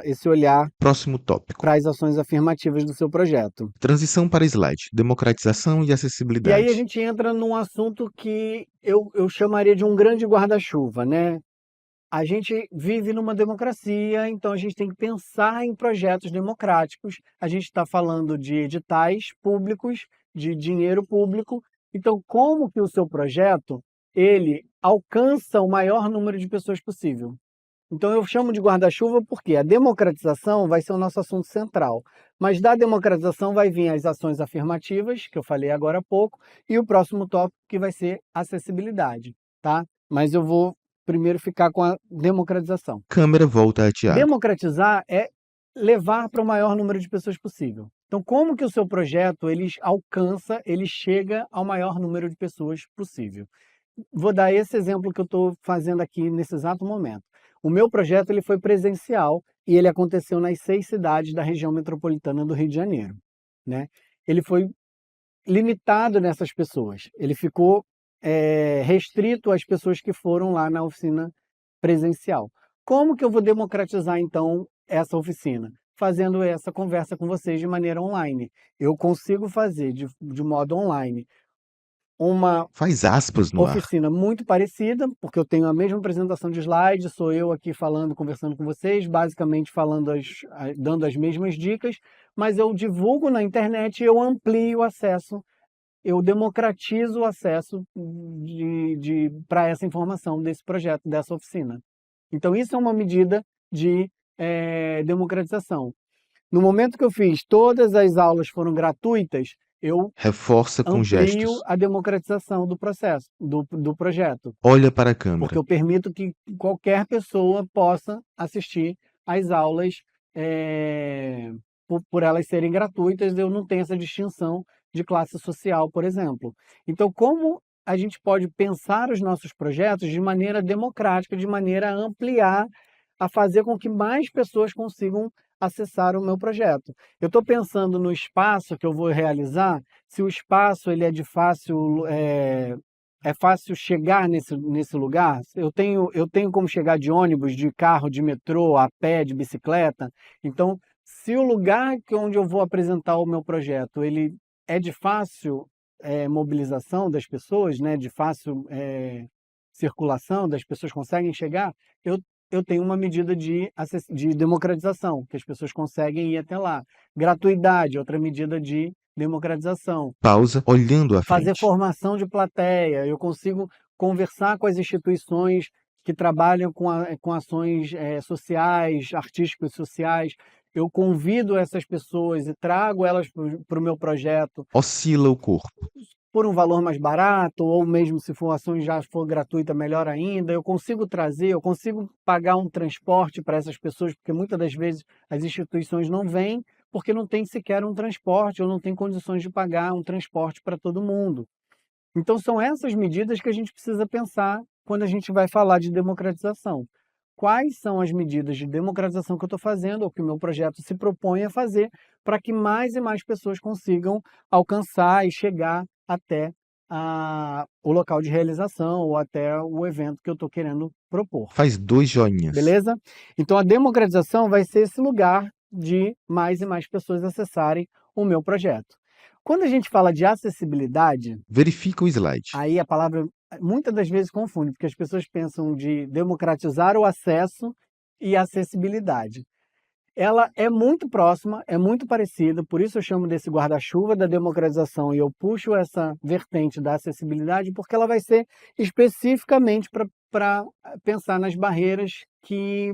esse olhar Próximo tópico. para as ações afirmativas do seu projeto. Transição para slide. Democratização e E aí a acessibilidade. gente entra num assunto que eu chamaria de um grande guarda-chuva, né? A gente vive numa democracia, então a gente tem que pensar em projetos democráticos. A gente está falando de editais públicos, de dinheiro público. Então, como que o seu projeto ele alcança o maior número de pessoas possível? Então eu chamo de guarda-chuva porque a democratização vai ser o nosso assunto central. Mas da democratização vai vir as ações afirmativas, que eu falei agora há pouco, e o próximo tópico que vai ser acessibilidade, tá? Mas eu vou primeiro ficar com a democratização. Câmera volta a Tiago. Democratizar é levar para o maior número de pessoas possível. Então, como que o seu projeto ele alcança, ele chega ao maior número de pessoas possível? Vou dar esse exemplo que eu estou fazendo aqui nesse exato momento. O meu projeto ele foi presencial e ele aconteceu nas 6 cidades da região metropolitana do Rio de Janeiro, né? Ele foi limitado nessas pessoas. Ele ficou restrito às pessoas que foram lá na oficina presencial. Como que eu vou democratizar, então, essa oficina? Fazendo essa conversa com vocês de maneira online. Eu consigo fazer de modo online uma Faz aspas no ar. oficina muito parecida, porque eu tenho a mesma apresentação de slides, sou eu aqui falando, conversando com vocês, basicamente falando dando as mesmas dicas, mas eu divulgo na internet e eu amplio o acesso, eu democratizo o acesso para essa informação desse projeto, dessa oficina. Então, isso é uma medida de democratização. No momento que eu fiz, todas as aulas foram gratuitas, eu Reforça com gestos. amplio a democratização do processo, do projeto, Olha para a câmera. porque eu permito que qualquer pessoa possa assistir às aulas por elas serem gratuitas, eu não tenho essa distinção de classe social, por exemplo. Então, como a gente pode pensar os nossos projetos de maneira democrática, de maneira a ampliar, a fazer com que mais pessoas consigam acessar o meu projeto. Eu estou pensando no espaço que eu vou realizar, se o espaço ele é de fácil é fácil chegar nesse lugar. Eu tenho como chegar de ônibus, de carro, de metrô, a pé, de bicicleta. Então, se o lugar onde eu vou apresentar o meu projeto ele é de fácil mobilização das pessoas, né, de fácil circulação, das pessoas conseguem chegar, eu tenho uma medida de democratização, que as pessoas conseguem ir até lá. Gratuidade, outra medida de democratização. Pausa, olhando à Fazer frente. formação de plateia, eu consigo conversar com as instituições que trabalham com ações sociais, artísticas e sociais. Eu convido essas pessoas e trago elas para o meu projeto Oscila o corpo. por um valor mais barato, ou mesmo se for ações já for gratuita, melhor ainda. Eu consigo trazer, eu consigo pagar um transporte para essas pessoas, porque muitas das vezes as instituições não vêm porque não tem sequer um transporte, ou não tem condições de pagar um transporte para todo mundo. Então são essas medidas que a gente precisa pensar quando a gente vai falar de democratização. Quais são as medidas de democratização que eu estou fazendo, ou que o meu projeto se propõe a fazer, para que mais e mais pessoas consigam alcançar e chegar até o local de realização ou até o evento que eu estou querendo propor. Faz 2 joinhas. Beleza? Então a democratização vai ser esse lugar de mais e mais pessoas acessarem o meu projeto. Quando a gente fala de acessibilidade, Verifica o slide. aí a palavra muitas das vezes confunde, porque as pessoas pensam de democratizar o acesso e acessibilidade. Ela é muito próxima, é muito parecida, por isso eu chamo desse guarda-chuva da democratização e eu puxo essa vertente da acessibilidade, porque ela vai ser especificamente para pensar nas barreiras que,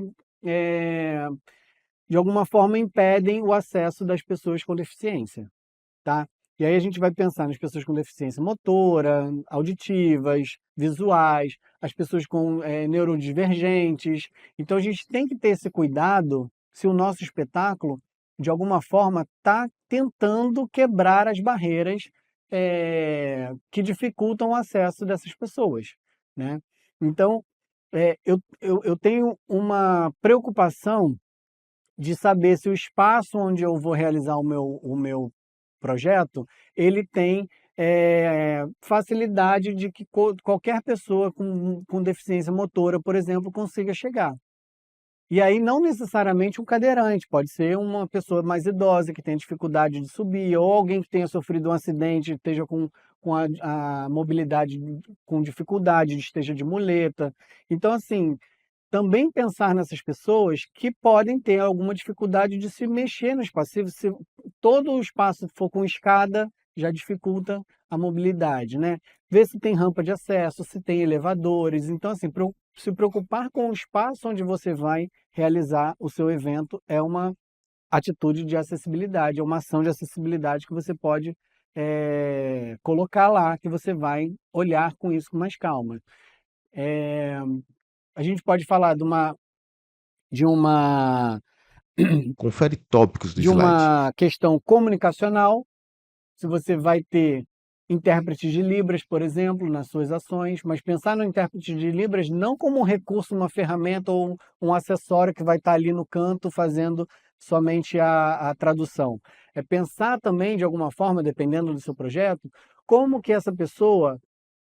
de alguma forma, impedem o acesso das pessoas com deficiência, tá? E aí a gente vai pensar nas pessoas com deficiência motora, auditivas, visuais, as pessoas com neurodivergentes. Então a gente tem que ter esse cuidado se o nosso espetáculo, de alguma forma, está tentando quebrar as barreiras que dificultam o acesso dessas pessoas, né? Então, eu tenho uma preocupação de saber se o espaço onde eu vou realizar o meu projeto, ele tem facilidade de que qualquer pessoa com deficiência motora, por exemplo, consiga chegar. E aí não necessariamente um cadeirante, pode ser uma pessoa mais idosa que tem dificuldade de subir, ou alguém que tenha sofrido um acidente, esteja com a mobilidade com dificuldade, esteja de muleta. Então, assim, também pensar nessas pessoas que podem ter alguma dificuldade de se mexer no espaço. Se todo o espaço for com escada, já dificulta a mobilidade, né? Ver se tem rampa de acesso, se tem elevadores. Então, assim, se preocupar com o espaço onde você vai realizar o seu evento é uma atitude de acessibilidade, é uma ação de acessibilidade que você pode colocar lá, que você vai olhar com isso com mais calma. A gente pode falar de uma, Confere tópicos do de slide. uma questão comunicacional, se você vai ter intérprete de Libras, por exemplo, nas suas ações, mas pensar no intérprete de Libras não como um recurso, uma ferramenta ou um acessório que vai estar ali no canto fazendo somente a tradução. É pensar também, de alguma forma, dependendo do seu projeto, como que essa pessoa,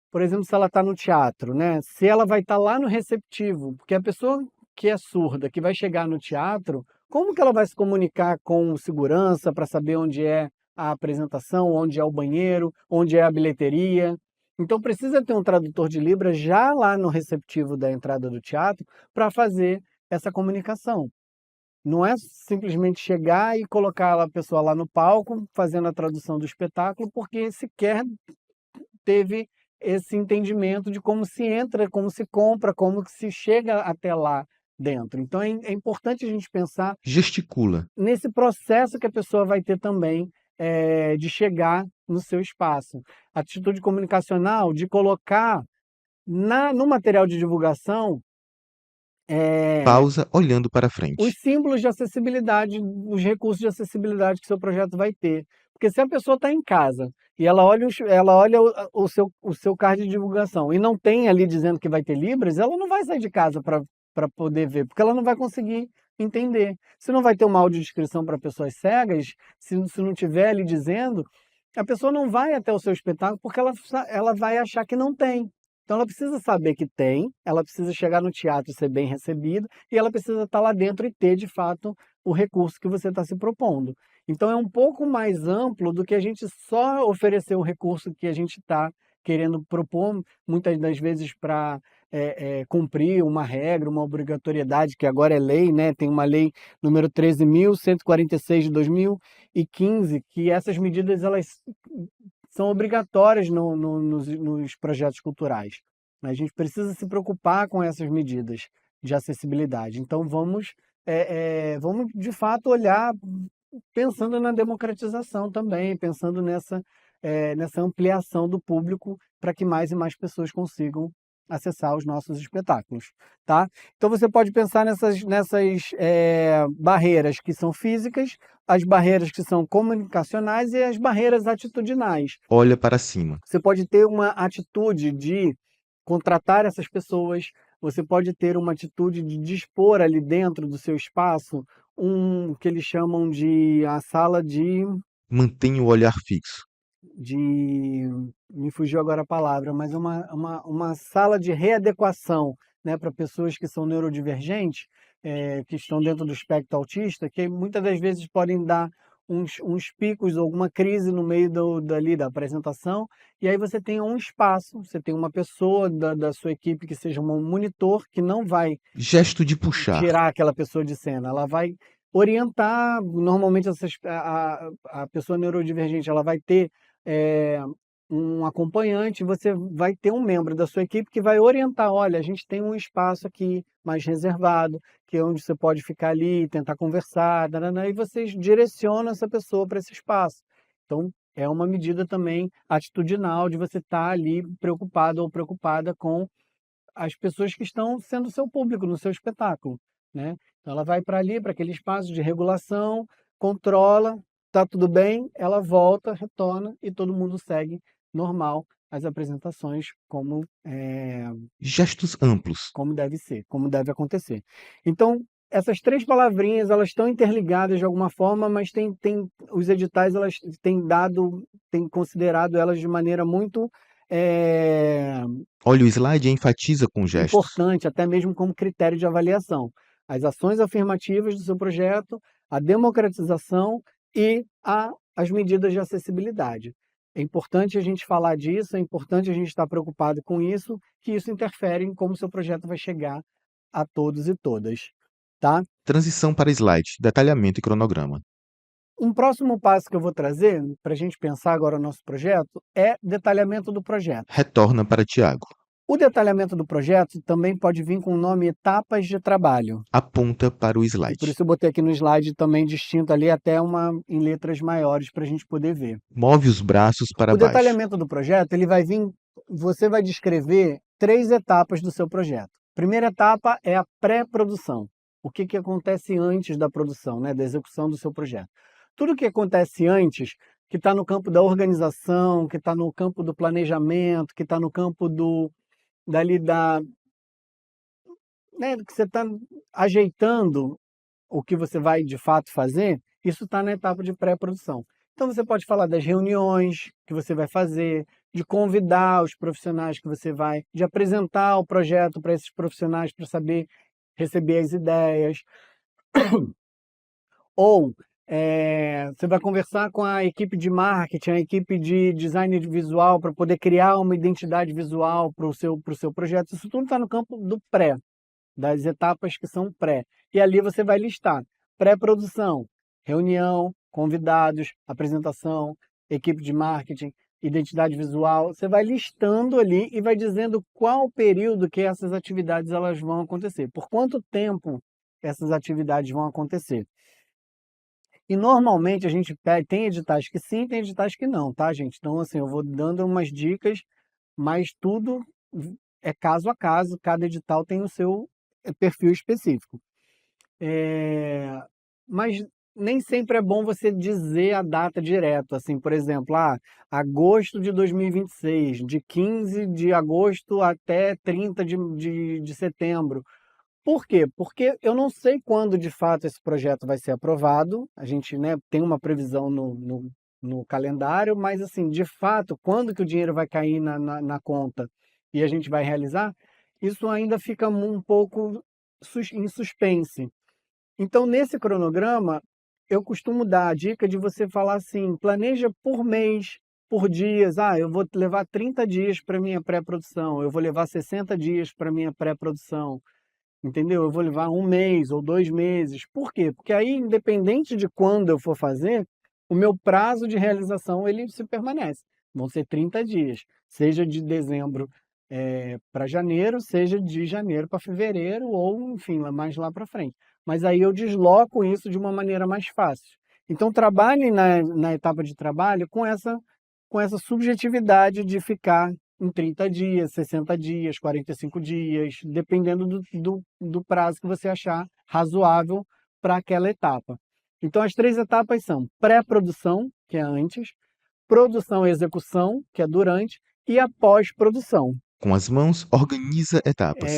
por exemplo, se ela está no teatro, né? Se ela vai estar lá no receptivo, porque a pessoa que é surda, que vai chegar no teatro, como que ela vai se comunicar com o segurança para saber onde é a apresentação, onde é o banheiro, onde é a bilheteria? Então precisa ter um tradutor de Libras já lá no receptivo da entrada do teatro para fazer essa comunicação. Não é simplesmente chegar e colocar a pessoa lá no palco fazendo a tradução do espetáculo, porque sequer teve esse entendimento de como se entra, como se compra, como que se chega até lá dentro. Então é importante a gente pensar Gesticula. nesse processo que a pessoa vai ter também de chegar no seu espaço. Atitude comunicacional de colocar no material de divulgação Pausa olhando para os frente. símbolos de acessibilidade, os recursos de acessibilidade que seu projeto vai ter. Porque se a pessoa está em casa e ela olha, ela olha o seu card de divulgação e não tem ali dizendo que vai ter Libras, ela não vai sair de casa para poder ver, porque ela não vai conseguir entender. Se não vai ter uma audiodescrição para pessoas cegas, se não tiver ali dizendo, a pessoa não vai até o seu espetáculo porque ela vai achar que não tem. Então ela precisa saber que tem, ela precisa chegar no teatro e ser bem recebida, e ela precisa estar lá dentro e ter, de fato, o recurso que você está se propondo. Então é um pouco mais amplo do que a gente só oferecer o recurso que a gente está querendo propor, muitas das vezes para cumprir uma regra, uma obrigatoriedade, que agora é lei, né? Tem uma lei número 13.146 de 2015, que essas medidas elas são obrigatórias nos projetos culturais. A gente precisa se preocupar com essas medidas de acessibilidade. Então vamos de fato olhar pensando na democratização também, pensando nessa ampliação do público para que mais e mais pessoas consigam acessar os nossos espetáculos, tá? Então você pode pensar nessas barreiras que são físicas, as barreiras que são comunicacionais e as barreiras atitudinais. Olha para cima. Você pode ter uma atitude de contratar essas pessoas, você pode ter uma atitude de dispor ali dentro do seu espaço que eles chamam de a sala Mantenha o olhar fixo. me fugiu agora a palavra, mas uma sala de readequação, né, para pessoas que são neurodivergentes, que estão dentro do espectro autista, que muitas das vezes podem dar uns picos, alguma crise no meio dali da apresentação, e aí você tem um espaço, você tem uma pessoa da sua equipe que seja um monitor, que não vai Gesto de puxar. tirar aquela pessoa de cena, ela vai orientar, normalmente a pessoa neurodivergente ela vai ter um acompanhante, você vai ter um membro da sua equipe que vai orientar, olha, a gente tem um espaço aqui mais reservado, que é onde você pode ficar ali, tentar conversar, e vocês direcionam essa pessoa para esse espaço. Então, é uma medida também atitudinal de você estar ali preocupado ou preocupada com as pessoas que estão sendo seu público no seu espetáculo, né? Então ela vai para ali, para aquele espaço de regulação, controla, tá tudo bem, ela volta, retorna e todo mundo segue normal as apresentações Gestos amplos. como deve ser, como deve acontecer. Então essas três palavrinhas elas estão interligadas de alguma forma, mas os editais elas têm considerado elas de maneira muito Olhe o slide e enfatiza com gestos. importante, até mesmo como critério de avaliação. as ações afirmativas do seu projeto, a democratização e as medidas de acessibilidade. É importante a gente falar disso, é importante a gente estar preocupado com isso, que isso interfere em como o seu projeto vai chegar a todos e todas, tá? Transição para slide, detalhamento e cronograma. Um próximo passo que eu vou trazer, para a gente pensar agora no nosso projeto, é detalhamento do projeto. Retorna para Tiago. O detalhamento do projeto também pode vir com o nome etapas de trabalho. Aponta para o E por slide. isso eu botei aqui no slide também distinto ali, até em letras maiores para a gente poder ver. Move os braços para O baixo. detalhamento do projeto, ele vai vir, você vai descrever 3 etapas do seu projeto. Primeira etapa é a pré-produção. O que acontece antes da produção, né, da execução do seu projeto. Tudo que acontece antes, que está no campo da organização, que está no campo do planejamento, que está no campo né, que você está ajeitando o que você vai de fato fazer, isso está na etapa de pré-produção. Então você pode falar das reuniões que você vai fazer, de convidar os profissionais que você vai, de apresentar o projeto para esses profissionais para saber receber as ideias. Ou você vai conversar com a equipe de marketing, a equipe de design visual para poder criar uma identidade visual para o seu projeto. Isso tudo está no campo do pré, das etapas que são pré. E ali você vai listar pré-produção, reunião, convidados, apresentação, equipe de marketing, identidade visual. Você vai listando ali e vai dizendo qual período que essas atividades elas vão acontecer, por quanto tempo essas atividades vão acontecer. E normalmente a gente tem editais que sim, tem editais que não, tá, gente? Então, assim, eu vou dando umas dicas, mas tudo é caso a caso, cada edital tem o seu perfil específico. Mas nem sempre é bom você dizer a data direto, assim, por exemplo, agosto de 2026, de 15 de agosto até 30 de setembro. Por quê? Porque eu não sei quando de fato esse projeto vai ser aprovado. A gente, né, tem uma previsão no calendário, mas assim, de fato, quando que o dinheiro vai cair na conta e a gente vai realizar, isso ainda fica um pouco em suspense. Então, nesse cronograma, eu costumo dar a dica de você falar assim, planeja por mês, por dias. Eu vou levar 30 dias para minha pré-produção, eu vou levar 60 dias para minha pré-produção. Entendeu? Eu vou levar 1 mês ou 2 meses. Por quê? Porque aí, independente de quando eu for fazer, o meu prazo de realização ele se permanece. Vão ser 30 dias, seja de dezembro para janeiro, seja de janeiro para fevereiro, ou enfim, mais lá para frente. Mas aí eu desloco isso de uma maneira mais fácil. Então, trabalhe na etapa de trabalho com essa subjetividade de ficar em 30 dias, 60 dias, 45 dias, dependendo do prazo que você achar razoável para aquela etapa. Então, as 3 etapas são pré-produção, que é antes, produção e execução, que é durante, e a pós-produção. Com as mãos, organiza etapas.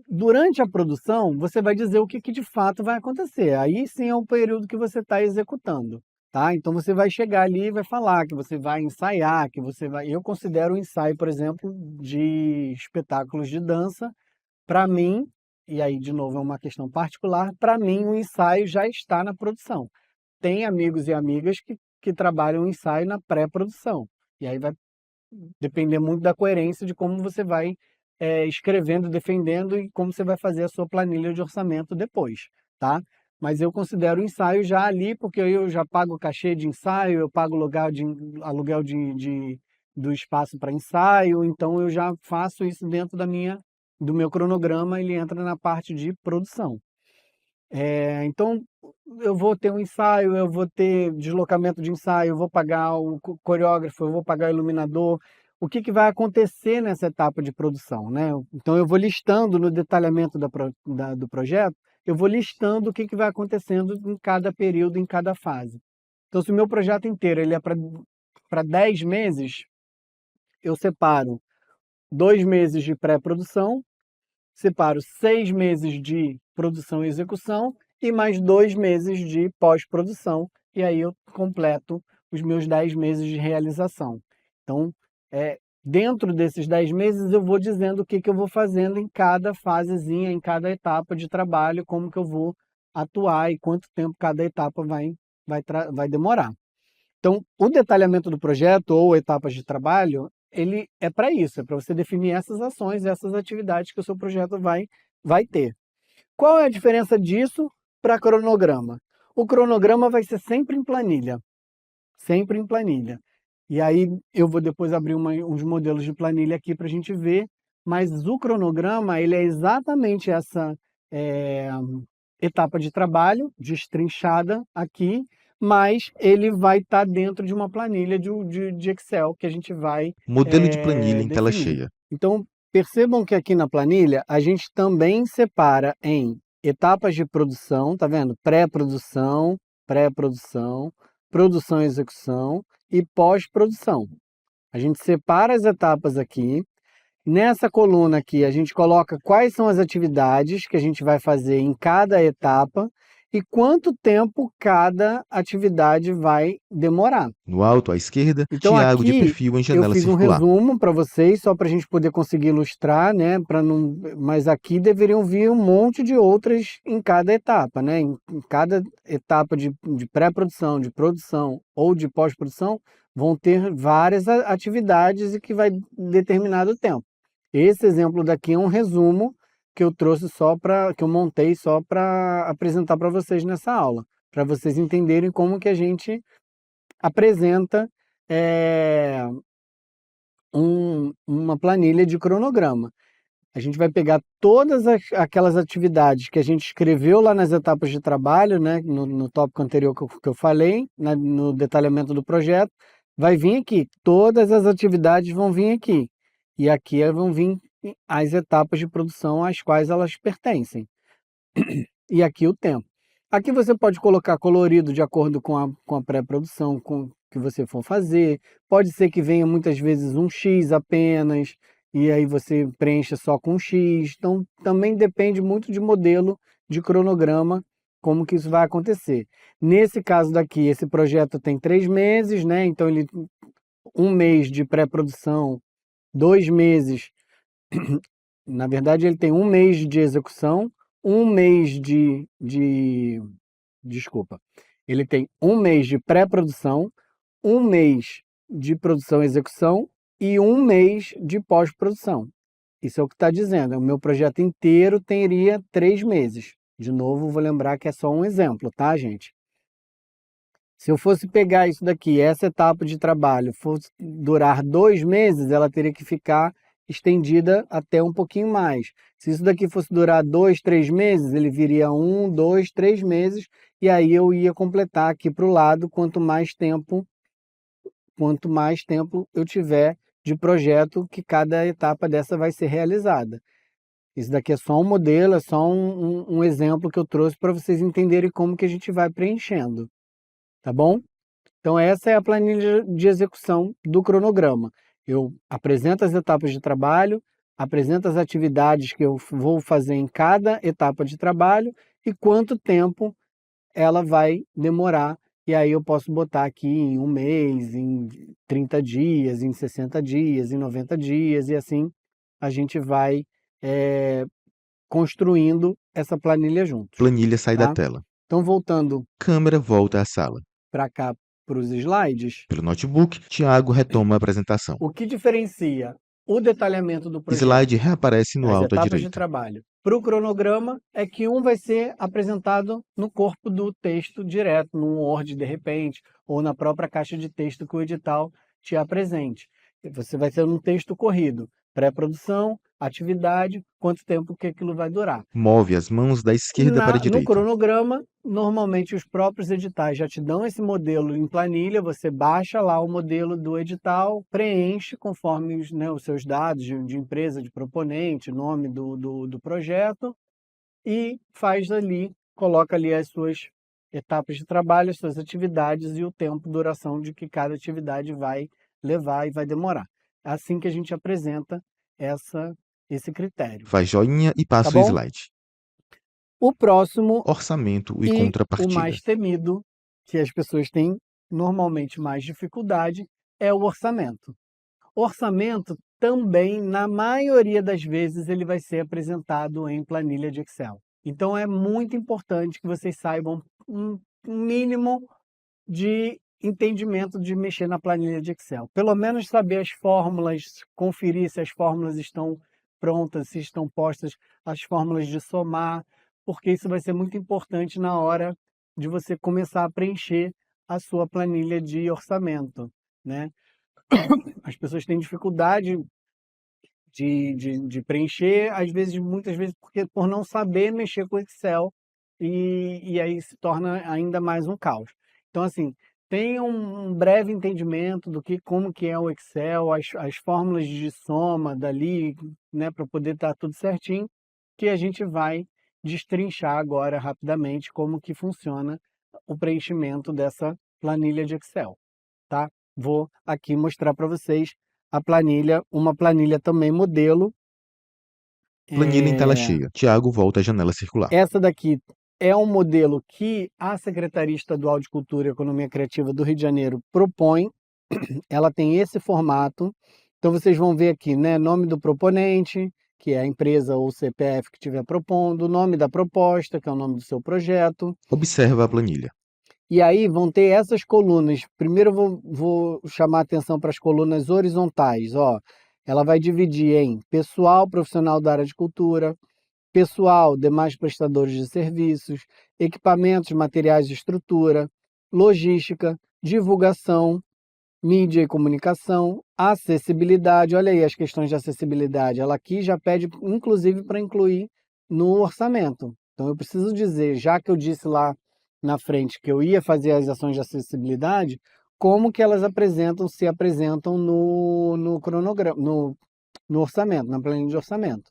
Durante a produção, você vai dizer o que de fato vai acontecer. Aí sim é o período que você está executando. Tá? Então você vai chegar ali e vai falar que você vai ensaiar, que você vai. Eu considero o ensaio, por exemplo, de espetáculos de dança, para mim, e aí de novo é uma questão particular, para mim o ensaio já está na produção. Tem amigos e amigas que trabalham o ensaio na pré-produção. E aí vai depender muito da coerência de como você vai escrevendo, defendendo e como você vai fazer a sua planilha de orçamento depois, tá? Mas eu considero o ensaio já ali, porque eu já pago o cachê de ensaio, eu pago aluguel do espaço para ensaio, então eu já faço isso dentro do meu cronograma, ele entra na parte de produção. Então, eu vou ter um ensaio, eu vou ter deslocamento de ensaio, eu vou pagar o coreógrafo, eu vou pagar o iluminador. O que vai acontecer nessa etapa de produção, né? Então, eu vou listando no detalhamento do projeto, eu vou listando o que vai acontecendo em cada período, em cada fase. Então, se o meu projeto inteiro ele é para 10 meses, eu separo 2 meses de pré-produção, separo 6 meses de produção e execução e mais 2 meses de pós-produção. E aí eu completo os meus 10 meses de realização. Então, Dentro desses 10 meses, eu vou dizendo o que eu vou fazendo em cada fasezinha, em cada etapa de trabalho, como que eu vou atuar e quanto tempo cada etapa vai demorar. Então, o detalhamento do projeto ou etapas de trabalho, ele é para isso, é para você definir essas ações, essas atividades que o seu projeto vai ter. Qual é a diferença disso para cronograma? O cronograma vai ser sempre em planilha, sempre em planilha. E aí eu vou depois abrir uns modelos de planilha aqui para a gente ver, mas o cronograma ele é exatamente essa é, etapa de trabalho, destrinchada aqui, mas ele vai estar dentro de uma planilha de Excel que a gente vai Modelo de planilha em tela definir. cheia. Então, percebam que aqui na planilha a gente também separa em etapas de produção, tá vendo? Pré-produção, pré-produção, produção e execução e pós-produção. A gente separa as etapas aqui. Nessa coluna aqui, a gente coloca quais são as atividades que a gente vai fazer em cada etapa e quanto tempo cada atividade vai demorar. No alto à esquerda, Então Tiago de aqui perfil em eu janela fiz um circular. resumo para vocês, só para a gente poder conseguir ilustrar, né? Não... Mas aqui deveriam vir um monte de outras em cada etapa, né? Em cada etapa de pré-produção, de produção ou de pós-produção, vão ter várias atividades e que vai determinado tempo. Esse exemplo daqui é um resumo que eu trouxe que eu montei só para apresentar para vocês nessa aula, para vocês entenderem como que a gente apresenta uma planilha de cronograma. A gente vai pegar todas aquelas atividades que a gente escreveu lá nas etapas de trabalho, né, no tópico anterior que eu falei, no detalhamento do projeto, vai vir aqui. Todas as atividades vão vir aqui. E aqui vão vir as etapas de produção às quais elas pertencem. E aqui o tempo. Aqui você pode colocar colorido de acordo com a pré-produção que você for fazer. Pode ser que venha muitas vezes um X apenas, e aí você preencha só com X. Então, também depende muito de modelo de cronograma, como que isso vai acontecer. Nesse caso daqui, esse projeto tem 3 meses, né? Então, um mês de pré-produção, 2 meses. Na verdade, ele tem um mês de execução, um mês desculpa. Ele tem um mês de pré-produção, um mês de produção e execução e um mês de pós-produção. Isso é o que está dizendo. O meu projeto inteiro teria 3 meses. De novo, vou lembrar que é só um exemplo, tá, gente? Se eu fosse pegar isso daqui, essa etapa de trabalho, fosse durar 2 meses, ela teria que ficar estendida até um pouquinho mais. Se isso daqui fosse durar 2, 3 meses, ele viria 1, 2, 3 meses, e aí eu ia completar aqui para o lado, quanto mais tempo eu tiver de projeto que cada etapa dessa vai ser realizada. Isso daqui é só um modelo, é só um exemplo que eu trouxe para vocês entenderem como que a gente vai preenchendo. Tá bom? Então, essa é a planilha de execução do cronograma. Eu apresento as etapas de trabalho, apresento as atividades que eu vou fazer em cada etapa de trabalho e quanto tempo ela vai demorar. E aí eu posso botar aqui em um mês, em 30 dias, em 60 dias, em 90 dias, e assim a gente vai construindo essa planilha juntos. Planilha sai da Tá? tela. Então, voltando Câmera volta à sala. para cá, para os slides, Pelo notebook, Tiago retoma a apresentação. o que diferencia o detalhamento do projeto Slide reaparece no das alto à etapas de direita. trabalho para o cronograma é que um vai ser apresentado no corpo do texto direto, num Word de repente, ou na própria caixa de texto que o edital te apresente. Você vai ter um texto corrido, pré-produção, atividade, quanto tempo que aquilo vai durar. Move as mãos da esquerda para a No direita. cronograma, normalmente os próprios editais já te dão esse modelo em planilha, você baixa lá o modelo do edital, preenche conforme os seus dados de empresa, de proponente, nome do projeto, e faz ali, coloca ali as suas etapas de trabalho, as suas atividades e o tempo, duração de que cada atividade vai levar e vai demorar. É assim que a gente apresenta esse critério. Faz joinha e Tá passa o bom? slide. O próximo Orçamento e e o contrapartida. mais temido, que as pessoas têm normalmente mais dificuldade, é o orçamento. Orçamento também, na maioria das vezes, ele vai ser apresentado em planilha de Excel. Então é muito importante que vocês saibam um mínimo de entendimento de mexer na planilha de Excel. Pelo menos saber as fórmulas, conferir se as fórmulas estão prontas, se estão postas as fórmulas de somar, porque isso vai ser muito importante na hora de você começar a preencher a sua planilha de orçamento, né? As pessoas têm dificuldade de preencher, às vezes, muitas vezes, porque por não saber mexer com o Excel, e aí se torna ainda mais um caos. Então, assim, tenha um breve entendimento do que, como que é o Excel, as fórmulas de soma dali, né, para poder estar tudo certinho, que a gente vai destrinchar agora rapidamente como que funciona o preenchimento dessa planilha de Excel, tá? Vou aqui mostrar para vocês a planilha, uma planilha também modelo. Planilha em tela É, cheia. Tiago volta à janela circular. essa daqui é um modelo que a Secretaria Estadual de Cultura e Economia Criativa do Rio de Janeiro propõe. Ela tem esse formato. Então vocês vão ver aqui, né, nome do proponente, que é a empresa ou CPF que estiver propondo, o nome da proposta, que é o nome do seu projeto. Observa a planilha. E aí vão ter essas colunas. Primeiro eu vou chamar a atenção para as colunas horizontais. Ó, ela vai dividir em pessoal profissional da área de cultura, pessoal, demais prestadores de serviços, equipamentos, materiais de estrutura, logística, divulgação, mídia e comunicação, acessibilidade. Olha aí as questões de acessibilidade. Ela aqui já pede, inclusive, para incluir no orçamento. Então, eu preciso dizer, já que eu disse lá na frente que eu ia fazer as ações de acessibilidade, como que elas se apresentam no cronograma, no orçamento, na planilha de orçamento,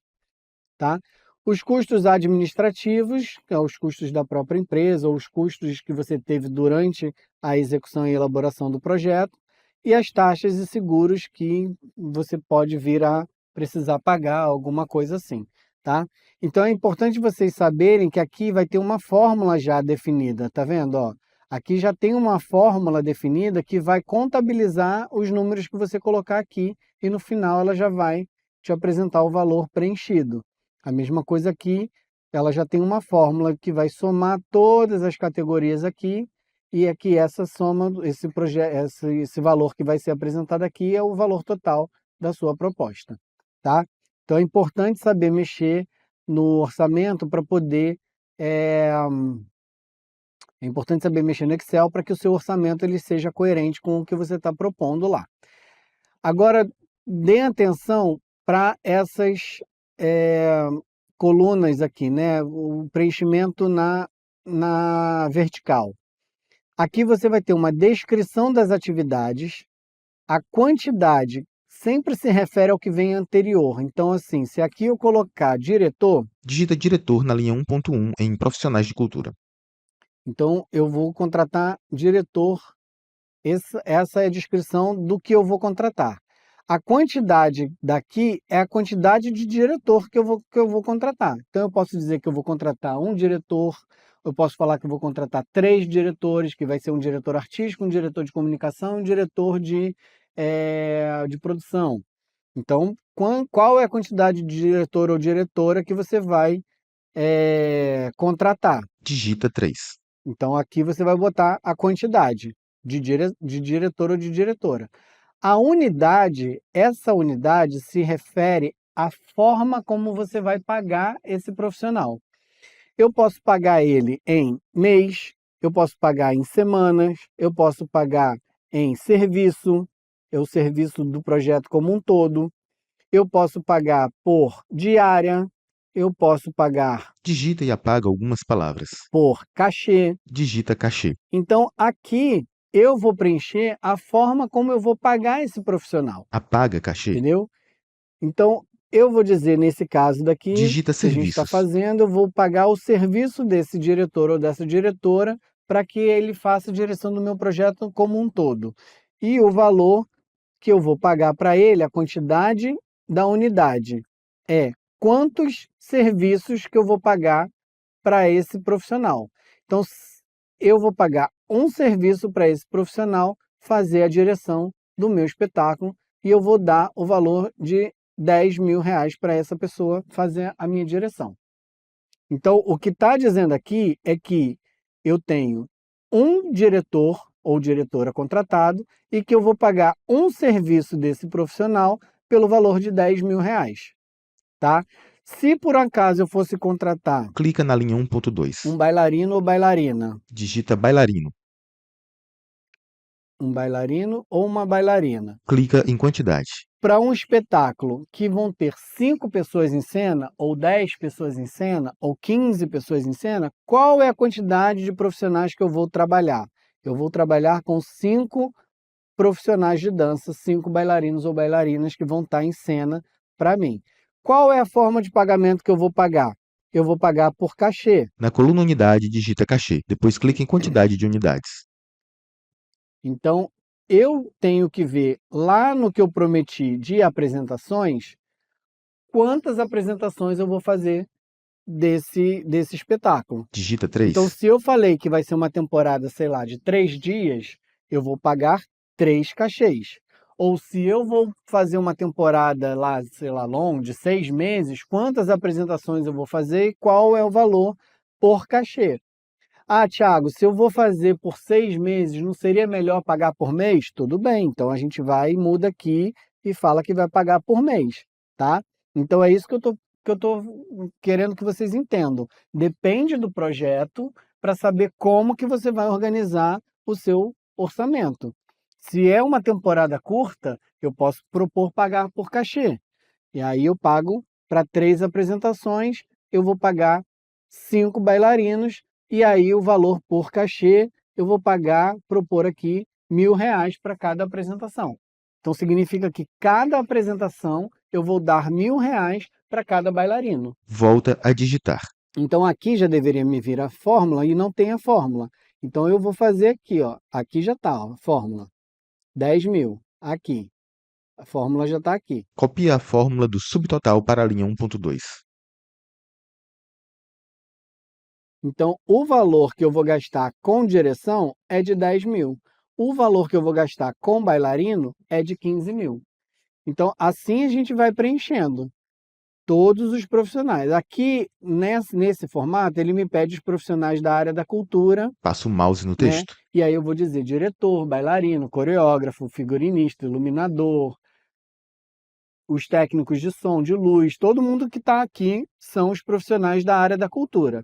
tá? Os custos administrativos, que são os custos da própria empresa, ou os custos que você teve durante a execução e elaboração do projeto, e as taxas e seguros que você pode vir a precisar pagar, alguma coisa assim, tá? Então é importante vocês saberem que aqui vai ter uma fórmula já definida, tá vendo? Ó, aqui já tem uma fórmula definida que vai contabilizar os números que você colocar aqui e no final ela já vai te apresentar o valor preenchido. A mesma coisa aqui, ela já tem uma fórmula que vai somar todas as categorias aqui, e aqui essa soma, esse valor que vai ser apresentado aqui é o valor total da sua proposta, tá? Então é importante saber mexer no orçamento para poder... É importante saber mexer no Excel para que o seu orçamento ele seja coerente com o que você está propondo lá. Agora, dê atenção para essas colunas aqui, né? O preenchimento na vertical. Aqui você vai ter uma descrição das atividades, a quantidade sempre se refere ao que vem anterior. Então, assim, se aqui eu colocar diretor, Digita diretor na linha 1.1 em profissionais de cultura. então eu vou contratar diretor. Essa é a descrição do que eu vou contratar. A quantidade daqui é a quantidade de diretor que eu vou contratar. Então, eu posso dizer que eu vou contratar um diretor, eu posso falar que eu vou contratar 3 diretores, que vai ser um diretor artístico, um diretor de comunicação, um diretor de produção. Então, qual é a quantidade de diretor ou diretora que você vai contratar? Digita 3. Então, aqui você vai botar a quantidade de diretor ou de diretora. A unidade, essa unidade se refere à forma como você vai pagar esse profissional. Eu posso pagar ele em mês, eu posso pagar em semanas, eu posso pagar em serviço, é o serviço do projeto como um todo, eu posso pagar por diária, eu posso pagar Digita e apaga algumas palavras. por cachê. Digita cachê. Então, aqui eu vou preencher a forma como eu vou pagar esse profissional, Apaga cachê. entendeu? Então, eu vou dizer, nesse caso daqui, Digita que a gente está serviços. fazendo, eu vou pagar o serviço desse diretor ou dessa diretora para que ele faça a direção do meu projeto como um todo. E o valor que eu vou pagar para ele, a quantidade da unidade, é quantos serviços que eu vou pagar para esse profissional. Então, eu vou pagar um serviço para esse profissional fazer a direção do meu espetáculo, e eu vou dar o valor de R$ 10.000 para essa pessoa fazer a minha direção. Então, o que está dizendo aqui é que eu tenho um diretor ou diretora contratado e que eu vou pagar um serviço desse profissional pelo valor de R$ 10.000, tá? Se por acaso eu fosse contratar Clica na linha 1.2. um bailarino ou bailarina, Digita bailarino. um bailarino ou uma bailarina, Clica em quantidade. para um espetáculo que vão ter 5 pessoas em cena, ou 10 pessoas em cena, ou 15 pessoas em cena, qual é a quantidade de profissionais que eu vou trabalhar? Eu vou trabalhar com 5 profissionais de dança, 5 bailarinos ou bailarinas que vão estar em cena para mim. Qual é a forma de pagamento que eu vou pagar? Eu vou pagar por cachê. Na coluna unidade, digita cachê. Depois clica em quantidade de unidades. Então, eu tenho que ver lá no que eu prometi de apresentações, quantas apresentações eu vou fazer desse espetáculo. Digita 3. Então, se eu falei que vai ser uma temporada, sei lá, de 3 dias, eu vou pagar 3 cachês. Ou se eu vou fazer uma temporada lá, sei lá, longa, de 6 meses, quantas apresentações eu vou fazer e qual é o valor por cachê. Ah, Thiago, se eu vou fazer por 6 meses, não seria melhor pagar por mês? Tudo bem, então a gente vai e muda aqui e fala que vai pagar por mês, tá? Então é isso que eu tô querendo que vocês entendam. Depende do projeto para saber como que você vai organizar o seu orçamento. Se é uma temporada curta, eu posso propor pagar por cachê. E aí eu pago para 3 apresentações, eu vou pagar 5 bailarinos, e aí o valor por cachê eu vou pagar, propor aqui R$ 1.000 para cada apresentação. Então significa que cada apresentação eu vou dar R$ 1.000 para cada bailarino. Volta a digitar. Então aqui já deveria me vir a fórmula e não tem a fórmula. Então eu vou fazer aqui, ó. Aqui já está, a fórmula. 10.000. Aqui. A fórmula já está aqui. Copia a fórmula do subtotal para a linha 1.2. Então, o valor que eu vou gastar com direção é de 10.000. O valor que eu vou gastar com bailarino é de 15.000. Então, assim a gente vai preenchendo todos os profissionais. Aqui, nesse formato, ele me pede os profissionais da área da cultura, Passa o mouse no né? texto. E aí eu vou dizer diretor, bailarino, coreógrafo, figurinista, iluminador, os técnicos de som, de luz, todo mundo que está aqui são os profissionais da área da cultura.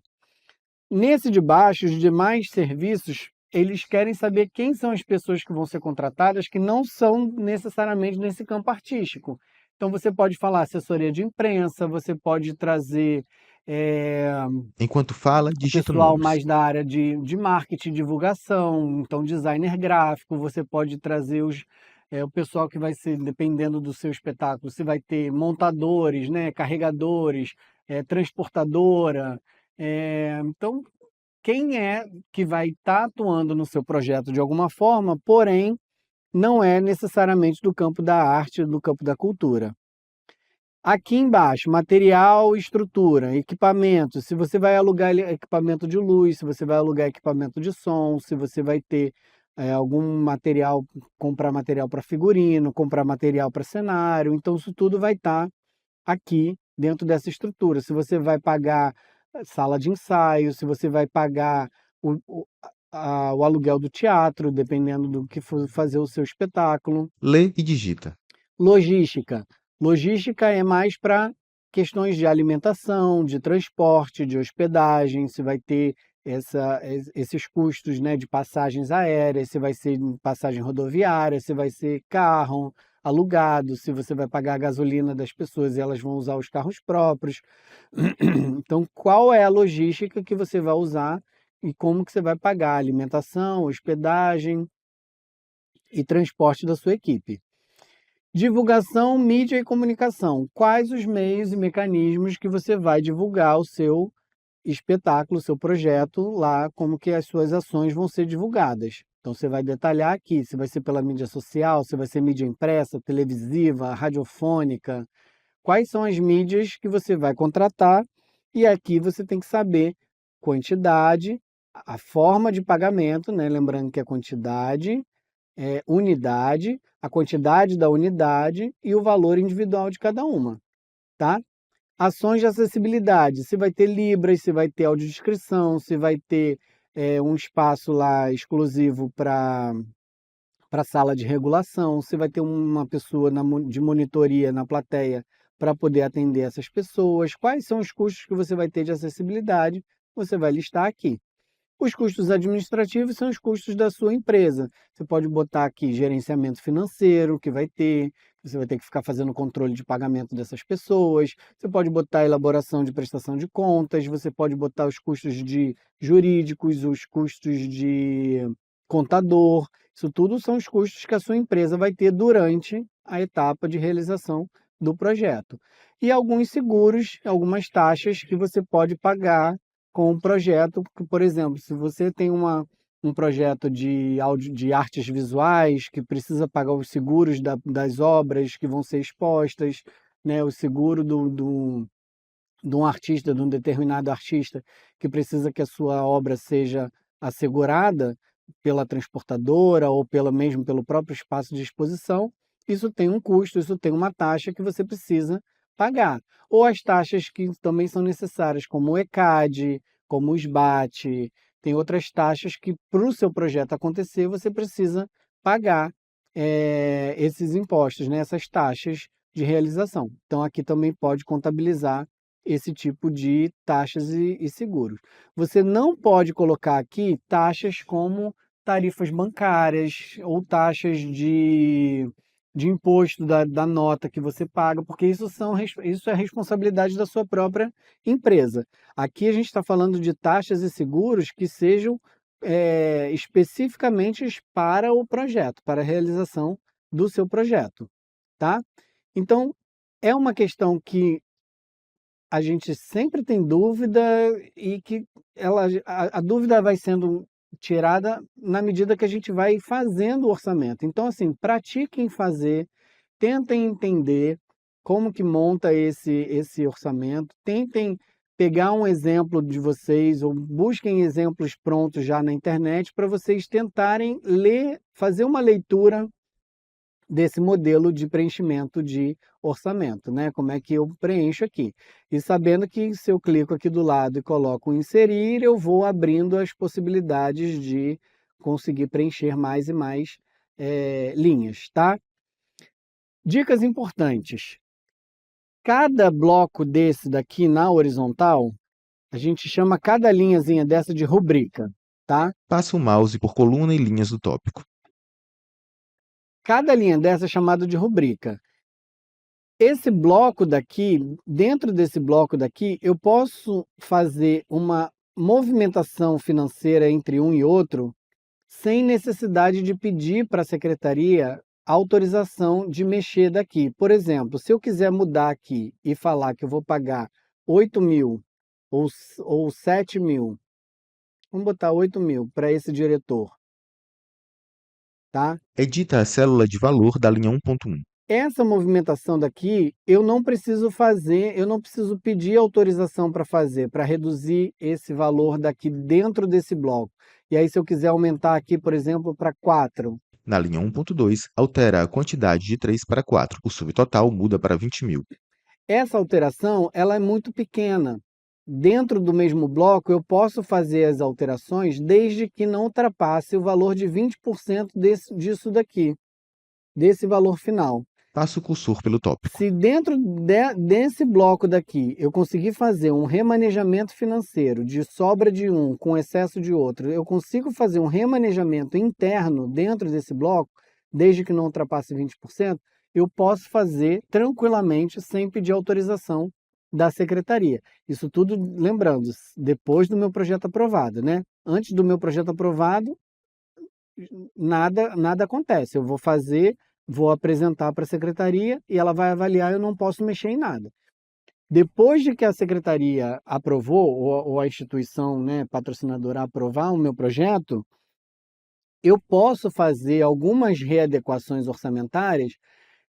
Nesse de baixo, os demais serviços, eles querem saber quem são as pessoas que vão ser contratadas que não são necessariamente nesse campo artístico. Então, você pode falar assessoria de imprensa, você pode trazer Enquanto fala, o digita pessoal nomes. mais da área de marketing, divulgação, então designer gráfico, você pode trazer o pessoal que vai ser, dependendo do seu espetáculo, você vai ter montadores, né, carregadores, transportadora. Então, quem é que vai estar atuando no seu projeto de alguma forma, porém, não é necessariamente do campo da arte, do campo da cultura. Aqui embaixo, material, estrutura, equipamento. Se você vai alugar equipamento de luz, se você vai alugar equipamento de som, se você vai ter algum material, comprar material para figurino, comprar material para cenário. Então, isso tudo vai estar aqui dentro dessa estrutura. Se você vai pagar sala de ensaio, se você vai pagar o aluguel do teatro, dependendo do que for fazer o seu espetáculo. Lê e digita. Logística. Logística é mais para questões de alimentação, de transporte, de hospedagem, se vai ter esses custos, né, de passagens aéreas, se vai ser passagem rodoviária, se vai ser carro alugado, se você vai pagar a gasolina das pessoas e elas vão usar os carros próprios. Então, qual é a logística que você vai usar e como que você vai pagar a alimentação, hospedagem e transporte da sua equipe? Divulgação, mídia e comunicação. Quais os meios e mecanismos que você vai divulgar o seu espetáculo, o seu projeto lá, como que as suas ações vão ser divulgadas. Então você vai detalhar aqui, se vai ser pela mídia social, se vai ser mídia impressa, televisiva, radiofônica, quais são as mídias que você vai contratar, e aqui você tem que saber quantidade, a forma de pagamento, né? Lembrando que a quantidade unidade, a quantidade da unidade e o valor individual de cada uma, tá? Ações de acessibilidade, se vai ter libras, se vai ter audiodescrição, se vai ter um espaço lá exclusivo para sala de regulação, se vai ter uma pessoa de monitoria na plateia para poder atender essas pessoas, quais são os custos que você vai ter de acessibilidade, você vai listar aqui. Os custos administrativos são os custos da sua empresa. Você pode botar aqui gerenciamento financeiro, que vai ter, você vai ter que ficar fazendo controle de pagamento dessas pessoas. Você pode botar elaboração de prestação de contas, você pode botar os custos de jurídicos, os custos de contador. Isso tudo são os custos que a sua empresa vai ter durante a etapa de realização do projeto. E alguns seguros, algumas taxas que você pode pagar com o projeto, por exemplo, se você tem um projeto de artes visuais que precisa pagar os seguros das obras que vão ser expostas, né, o seguro de um artista, de um determinado artista, que precisa que a sua obra seja assegurada pela transportadora ou mesmo pelo próprio espaço de exposição, isso tem um custo, isso tem uma taxa que você precisa pagar. Ou as taxas que também são necessárias, como o ECAD, como o SBAT, tem outras taxas que, para o seu projeto acontecer, você precisa pagar esses impostos, né? Essas taxas de realização. Então, aqui também pode contabilizar esse tipo de taxas e seguros. Você não pode colocar aqui taxas como tarifas bancárias ou taxas de imposto da nota que você paga, porque isso é responsabilidade da sua própria empresa. Aqui a gente está falando de taxas e seguros que sejam especificamente para o projeto, para a realização do seu projeto, tá? Então, é uma questão que a gente sempre tem dúvida e que a dúvida vai sendo tirada na medida que a gente vai fazendo o orçamento. Então, assim, pratiquem fazer, tentem entender como que monta esse orçamento, tentem pegar um exemplo de vocês ou busquem exemplos prontos já na internet para vocês tentarem ler, fazer uma leitura desse modelo de preenchimento de orçamento, né? Como é que eu preencho aqui? E sabendo que se eu clico aqui do lado e coloco inserir, eu vou abrindo as possibilidades de conseguir preencher mais e mais linhas, tá? Dicas importantes. Cada bloco desse daqui na horizontal, a gente chama cada linhazinha dessa de rubrica, tá? Passe o mouse por coluna e linhas do tópico. Cada linha dessa é chamada de rubrica. Esse bloco daqui, dentro desse bloco daqui, eu posso fazer uma movimentação financeira entre um e outro sem necessidade de pedir para a secretaria autorização de mexer daqui. Por exemplo, se eu quiser mudar aqui e falar que eu vou pagar 8.000 ou 7.000, vamos botar 8.000 para esse diretor, tá? Edita a célula de valor da linha 1.1. Essa movimentação daqui, eu não preciso fazer, eu não preciso pedir autorização para fazer, para reduzir esse valor daqui dentro desse bloco. E aí, se eu quiser aumentar aqui, por exemplo, para 4, Na linha 1.2, altera a quantidade de 3 para 4. O subtotal muda para 20.000. essa alteração ela é muito pequena. Dentro do mesmo bloco, eu posso fazer as alterações desde que não ultrapasse o valor de 20% disso daqui, desse valor final. Passe o cursor pelo tópico. Se dentro desse bloco daqui eu conseguir fazer um remanejamento financeiro de sobra de um com excesso de outro, eu consigo fazer um remanejamento interno dentro desse bloco, desde que não ultrapasse 20%, eu posso fazer tranquilamente sem pedir autorização da secretaria. Isso tudo, lembrando, depois do meu projeto aprovado, né? Antes do meu projeto aprovado, nada acontece. Eu vou apresentar para a secretaria e ela vai avaliar, eu não posso mexer em nada. Depois de que a secretaria aprovou, ou a instituição, né, patrocinadora aprovar o meu projeto, eu posso fazer algumas readequações orçamentárias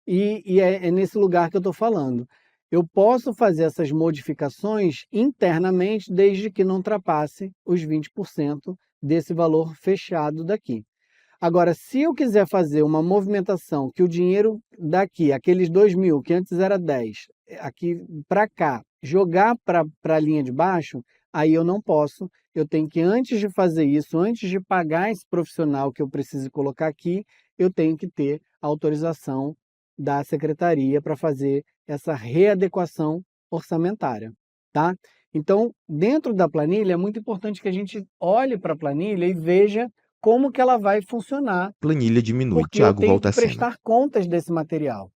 e é nesse lugar que eu estou falando. Eu posso fazer essas modificações internamente desde que não ultrapasse os 20% desse valor fechado daqui. Agora, se eu quiser fazer uma movimentação que o dinheiro daqui, aqueles 2.000, que antes era 10, aqui para cá, jogar para a linha de baixo, aí eu não posso. Eu tenho que, antes de fazer isso, antes de pagar esse profissional que eu preciso colocar aqui, eu tenho que ter a autorização da secretaria para fazer essa readequação orçamentária, tá? Então, dentro da planilha, é muito importante que a gente olhe para a planilha e veja como que ela vai funcionar, Planilha diminui. porque eu Tiago tenho volta que à cena. prestar contas desse material.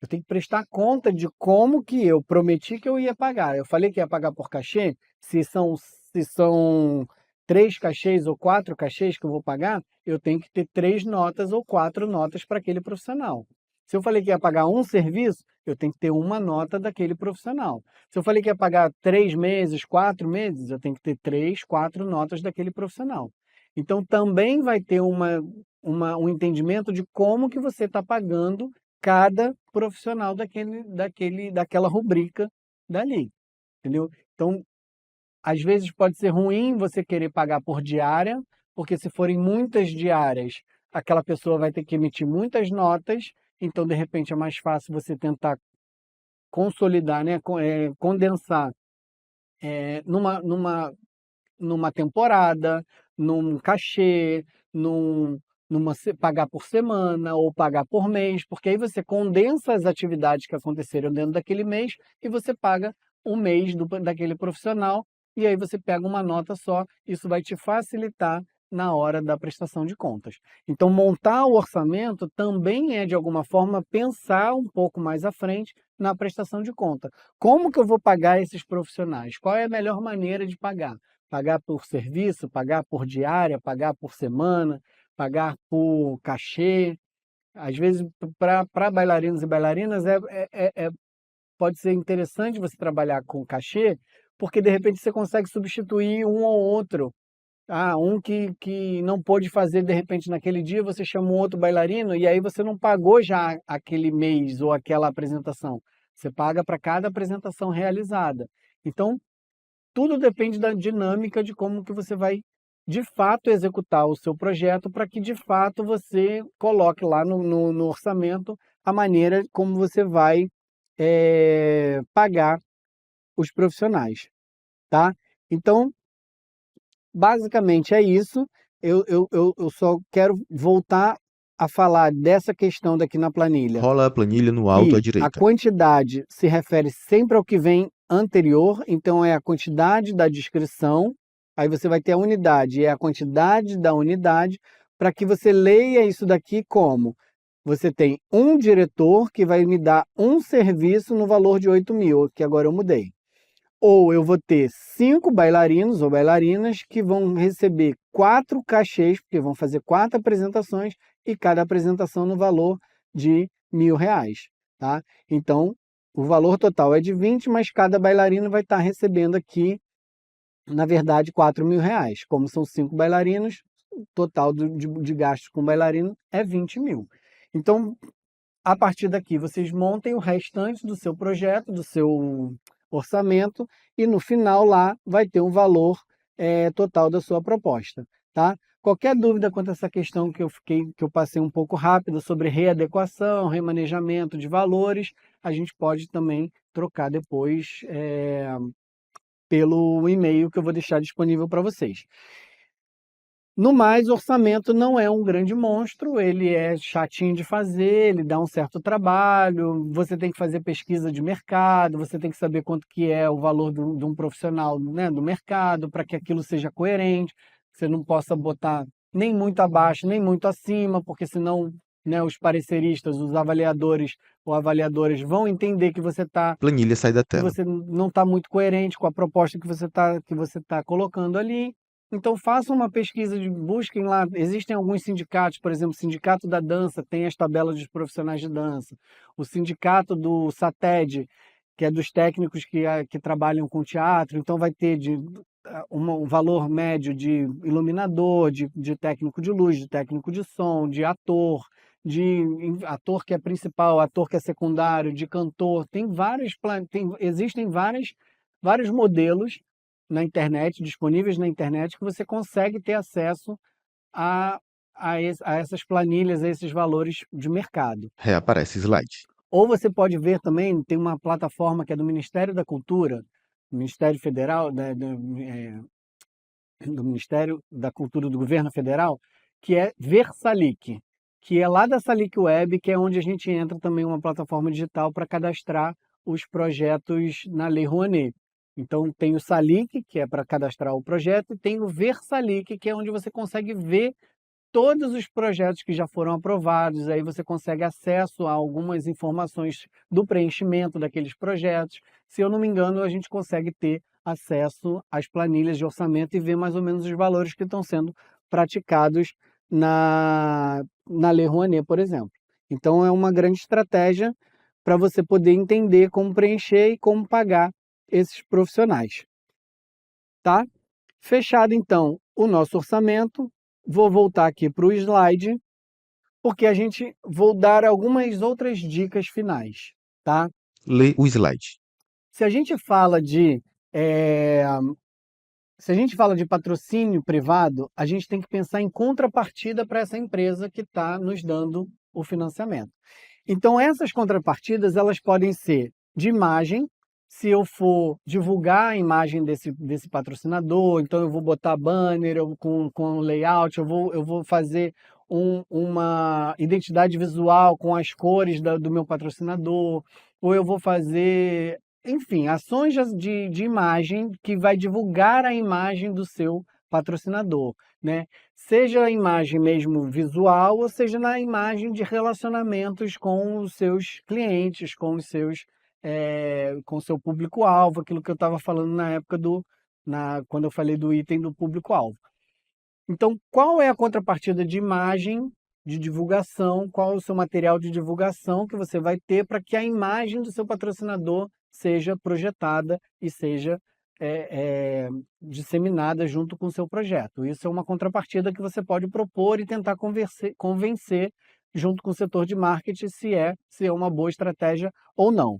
Eu tenho que prestar conta de como que eu prometi que eu ia pagar. Eu falei que ia pagar por cachê, se são 3 cachês ou 4 cachês que eu vou pagar, eu tenho que ter 3 notas ou 4 notas para aquele profissional. Se eu falei que ia pagar um serviço, eu tenho que ter uma nota daquele profissional. Se eu falei que ia pagar 3 meses, 4 meses, eu tenho que ter 3, 4 notas daquele profissional. Então também vai ter um entendimento de como que você está pagando cada profissional daquela rubrica dali, entendeu? Então, às vezes pode ser ruim você querer pagar por diária, porque se forem muitas diárias, aquela pessoa vai ter que emitir muitas notas, então de repente é mais fácil você tentar consolidar, né, condensar numa temporada, num cachê, pagar por semana ou pagar por mês, porque aí você condensa as atividades que aconteceram dentro daquele mês e você paga um mês daquele profissional e aí você pega uma nota só. Isso vai te facilitar na hora da prestação de contas. Então, montar o orçamento também é, de alguma forma, pensar um pouco mais à frente na prestação de conta. Como que eu vou pagar esses profissionais? Qual é a melhor maneira de pagar? Pagar por serviço, pagar por diária, pagar por semana, pagar por cachê. Às vezes, para bailarinos e bailarinas, pode ser interessante você trabalhar com cachê, porque de repente você consegue substituir um ou outro. Um que não pôde fazer de repente naquele dia, você chama um outro bailarino e aí você não pagou já aquele mês ou aquela apresentação. Você paga para cada apresentação realizada. Então, tudo depende da dinâmica de como que você vai, de fato, executar o seu projeto para que, de fato, você coloque lá no orçamento a maneira como você vai pagar os profissionais, tá? Então, basicamente é isso. Eu só quero voltar a falar dessa questão daqui na planilha, Rola a planilha no alto à que a direita. quantidade se refere sempre ao que vem anterior, então é a quantidade da descrição, aí você vai ter a unidade, é a quantidade da unidade, para que você leia isso daqui como: você tem um diretor que vai me dar um serviço no valor de 8.000, que agora eu mudei. Ou eu vou ter 5 bailarinos ou bailarinas que vão receber 4 cachês, porque vão fazer 4 apresentações, e cada apresentação no valor de R$ 1.000, tá? Então, o valor total é de 20, mas cada bailarino vai estar recebendo aqui, na verdade, R$ 4.000. Como são 5 bailarinos, o total de gastos com bailarino é 20.000. Então, a partir daqui, vocês montem o restante do seu projeto, do seu orçamento, e no final lá vai ter um valor total da sua proposta, tá? Qualquer dúvida quanto a essa questão que eu passei um pouco rápido sobre readequação, remanejamento de valores, a gente pode também trocar depois pelo e-mail que eu vou deixar disponível para vocês. No mais, o orçamento não é um grande monstro, ele é chatinho de fazer, ele dá um certo trabalho, você tem que fazer pesquisa de mercado, você tem que saber quanto que é o valor de um profissional, né, do mercado, para que aquilo seja coerente, você não possa botar nem muito abaixo, nem muito acima, porque senão, né, os pareceristas, os avaliadores ou avaliadoras vão entender que Planilha sai da que tela. você não está muito coerente com a proposta que você tá colocando ali. Então façam uma pesquisa, busquem lá. Existem alguns sindicatos, por exemplo, o Sindicato da Dança tem as tabelas dos profissionais de dança. O Sindicato do SATED, que é dos técnicos que trabalham com teatro, então vai ter um valor médio de iluminador, de técnico de luz, de técnico de som, de ator que é principal, ator que é secundário, de cantor. Existem vários modelos na internet, disponíveis na internet, que você consegue ter acesso a, a essas planilhas, a esses valores de mercado. Reaparece slide. Ou você pode ver também, tem uma plataforma que é do Ministério da Cultura, Ministério Federal, do Ministério da Cultura do Governo Federal, que é Versalic, que é lá da Salic Web, que é onde a gente entra também uma plataforma digital para cadastrar os projetos na Lei Rouanet. Então tem o Salic, que é para cadastrar o projeto, e tem o Versalic, que é onde você consegue ver todos os projetos que já foram aprovados, aí você consegue acesso a algumas informações do preenchimento daqueles projetos. Se eu não me engano, a gente consegue ter acesso às planilhas de orçamento e ver mais ou menos os valores que estão sendo praticados na Lei Rouanet, por exemplo. Então é uma grande estratégia para você poder entender como preencher e como pagar esses profissionais. Tá? Fechado então o nosso orçamento, vou voltar aqui para o slide, porque vou dar algumas outras dicas finais, tá? Lê o slide. Se a gente fala de se a gente fala de patrocínio privado, a gente tem que pensar em contrapartida para essa empresa que está nos dando o financiamento. Então, essas contrapartidas, elas podem ser de imagem, se eu for divulgar a imagem desse patrocinador, então eu vou botar banner com layout, eu vou fazer uma identidade visual com as cores do meu patrocinador, ou eu vou fazer, enfim, ações de imagem que vai divulgar a imagem do seu patrocinador, né? Seja a imagem mesmo visual, ou seja na imagem de relacionamentos com os seus clientes, com os seus, com o seu público-alvo, aquilo que eu estava falando na época quando eu falei do item do público-alvo. Então, qual é a contrapartida de imagem, de divulgação, qual é o seu material de divulgação que você vai ter para que a imagem do seu patrocinador seja projetada e seja disseminada junto com o seu projeto. Isso é uma contrapartida que você pode propor e tentar convencer junto com o setor de marketing se é uma boa estratégia ou não.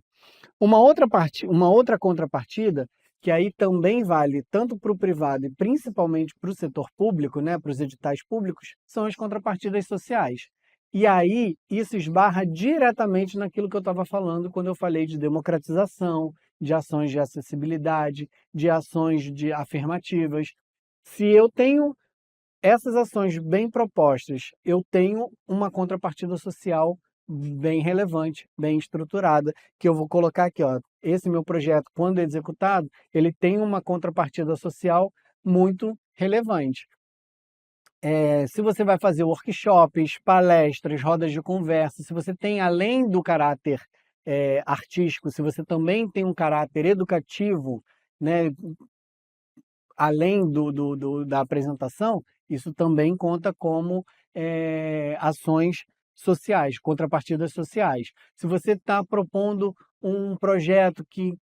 Uma outra contrapartida, que aí também vale tanto para o privado e principalmente para o setor público, né, para os editais públicos, são as contrapartidas sociais. E aí isso esbarra diretamente naquilo que eu estava falando quando eu falei de democratização, de ações de acessibilidade, de ações afirmativas. Se eu tenho essas ações bem propostas, eu tenho uma contrapartida social bem relevante, bem estruturada, que eu vou colocar aqui, ó. Esse meu projeto, quando executado, ele tem uma contrapartida social muito relevante. Se você vai fazer workshops, palestras, rodas de conversa, se você tem, além do caráter artístico, se você também tem um caráter educativo, né, além da apresentação, isso também conta como ações sociais, contrapartidas sociais. Se você está propondo um projeto que,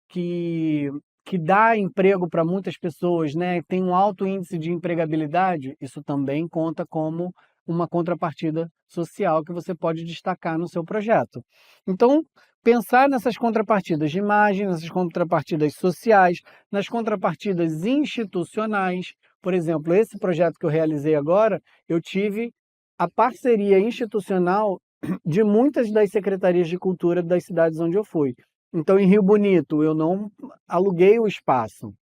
que dá emprego para muitas pessoas, né, tem um alto índice de empregabilidade, isso também conta como uma contrapartida social que você pode destacar no seu projeto. Então, pensar nessas contrapartidas de imagem, nessas contrapartidas sociais, nas contrapartidas institucionais. Por exemplo, esse projeto que eu realizei agora, eu tive a parceria institucional de muitas das secretarias de cultura das cidades onde eu fui. Então, em Rio Bonito, eu não aluguei o espaço.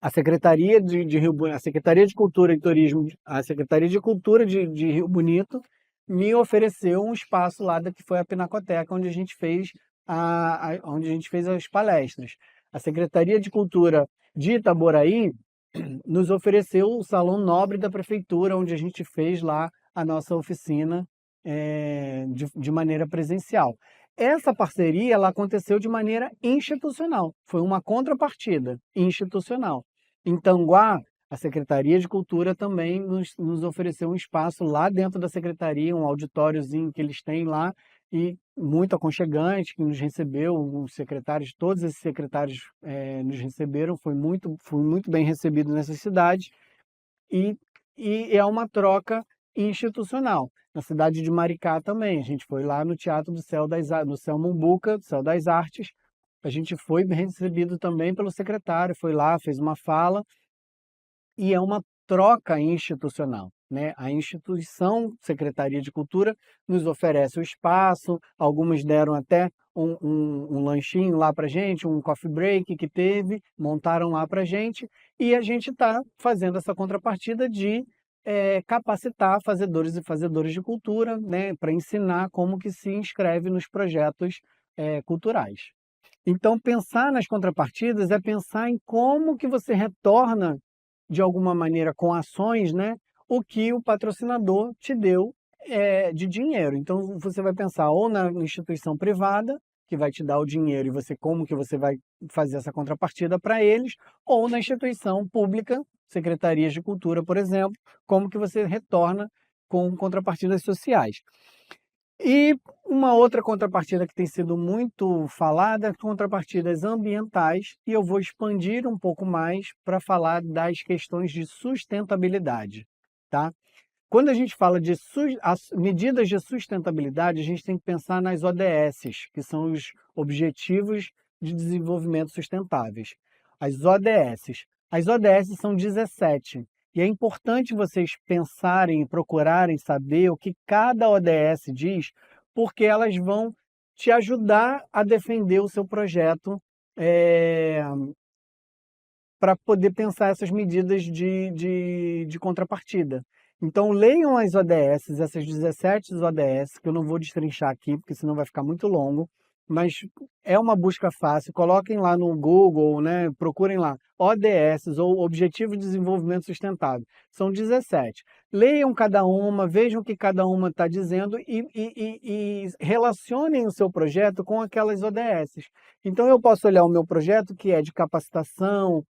A Secretaria de Rio Bonito, a Secretaria de Cultura e Turismo, a Secretaria de Cultura de Rio Bonito me ofereceu um espaço lá que foi a Pinacoteca, onde a gente fez onde a gente fez as palestras. A Secretaria de Cultura de Itaboraí nos ofereceu o Salão Nobre da Prefeitura, onde a gente fez lá a nossa oficina de maneira presencial. Essa parceria ela aconteceu de maneira institucional, foi uma contrapartida institucional. Em Tanguá, a Secretaria de Cultura também nos ofereceu um espaço lá dentro da Secretaria, um auditóriozinho que eles têm lá, e muito aconchegante, que nos recebeu, os secretários, todos esses secretários nos receberam, fui muito bem recebido nessa cidade, e é uma troca institucional. Na cidade de Maricá também, a gente foi lá no Teatro do Céu no Céu Mumbuca, do Céu das Artes, a gente foi bem recebido também pelo secretário, foi lá, fez uma fala, e é uma troca institucional, né? A instituição Secretaria de Cultura nos oferece o espaço, algumas deram até um lanchinho lá para gente, um coffee break que teve, montaram lá para gente, e a gente está fazendo essa contrapartida de capacitar fazedores e fazedoras de cultura, né, para ensinar como que se inscreve nos projetos culturais. Então, pensar nas contrapartidas é pensar em como que você retorna, de alguma maneira, com ações, né, o que o patrocinador te deu de dinheiro. Então, você vai pensar ou na instituição privada, que vai te dar o dinheiro e você como que você vai fazer essa contrapartida para eles, ou na instituição pública, secretarias de cultura, por exemplo, como que você retorna com contrapartidas sociais. E uma outra contrapartida que tem sido muito falada, contrapartidas ambientais, e eu vou expandir um pouco mais para falar das questões de sustentabilidade, tá? Quando a gente fala de as medidas de sustentabilidade, a gente tem que pensar nas ODSs, que são os Objetivos de Desenvolvimento Sustentáveis. As ODSs. As ODS são 17. E é importante vocês pensarem e procurarem saber o que cada ODS diz, porque elas vão te ajudar a defender o seu projeto para poder pensar essas medidas de contrapartida. Então, leiam as ODS, essas 17 ODS, que eu não vou destrinchar aqui, porque senão vai ficar muito longo, mas é uma busca fácil. Coloquem lá no Google, né? Procurem lá, ODS, ou Objetivo de Desenvolvimento Sustentável. São 17. Leiam cada uma, vejam o que cada uma está dizendo e relacionem o seu projeto com aquelas ODS. Então, eu posso olhar o meu projeto, que é de capacitação,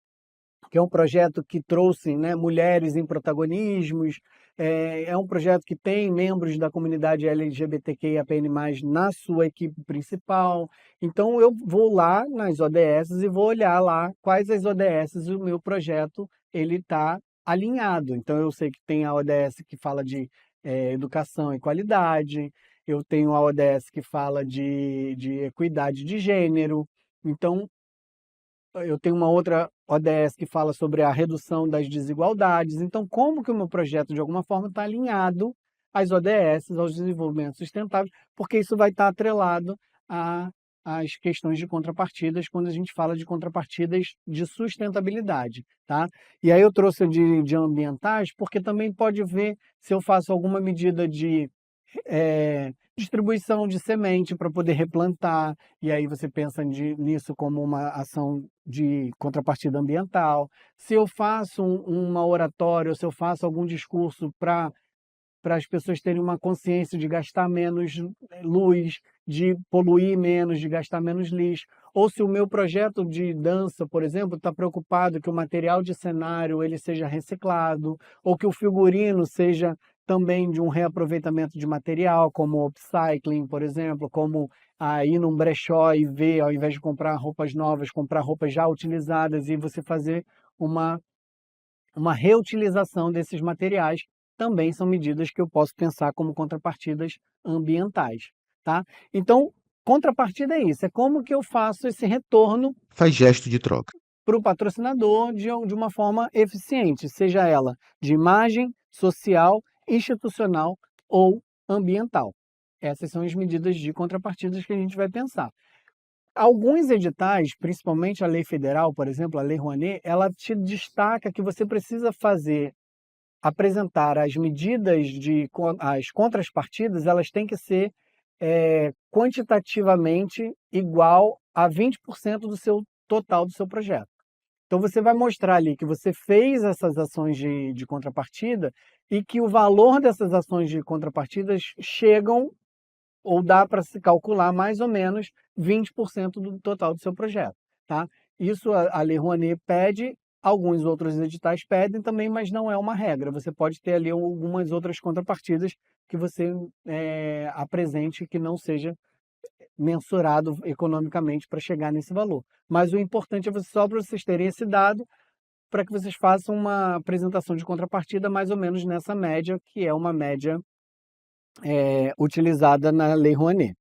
que é um projeto que trouxe, né, mulheres em protagonismos, é um projeto que tem membros da comunidade LGBTQIAPN+, na sua equipe principal. Então, eu vou lá nas ODS e vou olhar lá quais as ODS o meu projeto está alinhado. Então, eu sei que tem a ODS que fala de educação e qualidade, eu tenho a ODS que fala de equidade de gênero. Então, eu tenho uma outra ODS que fala sobre a redução das desigualdades. Então, como que o meu projeto, de alguma forma, está alinhado às ODS, aos desenvolvimentos sustentáveis, porque isso vai estar atrelado às questões de contrapartidas, quando a gente fala de contrapartidas de sustentabilidade, tá? E aí eu trouxe de ambientais, porque também pode ver se eu faço alguma medida de distribuição de semente para poder replantar, e aí você pensa nisso como uma ação de contrapartida ambiental. Se eu faço uma oratória, ou se eu faço algum discurso para as pessoas terem uma consciência de gastar menos luz, de poluir menos, de gastar menos lixo. Ou se o meu projeto de dança, por exemplo, está preocupado que o material de cenário ele seja reciclado, ou que o figurino seja também de um reaproveitamento de material, como upcycling, por exemplo, como ir num brechó e ver, ao invés de comprar roupas novas, comprar roupas já utilizadas e você fazer uma reutilização desses materiais, também são medidas que eu posso pensar como contrapartidas ambientais, tá? Então, contrapartida é isso, é como que eu faço esse retorno Faz gesto de troca. para o patrocinador de uma forma eficiente, seja ela de imagem, social, institucional ou ambiental. Essas são as medidas de contrapartidas que a gente vai pensar. Alguns editais, principalmente a lei federal, por exemplo, a Lei Rouanet, ela te destaca que você precisa apresentar as medidas as contrapartidas, elas têm que ser quantitativamente igual a 20% do seu total do seu projeto. Então você vai mostrar ali que você fez essas ações de contrapartida e que o valor dessas ações de contrapartidas chegam ou dá para se calcular mais ou menos 20% do total do seu projeto, tá? Isso a Lei Rouanet pede, alguns outros editais pedem também, mas não é uma regra. Você pode ter ali algumas outras contrapartidas que você apresente que não seja mensurado economicamente para chegar nesse valor. Mas o importante é só para vocês terem esse dado, para que vocês façam uma apresentação de contrapartida mais ou menos nessa média, que é uma média utilizada na Lei Rouanet.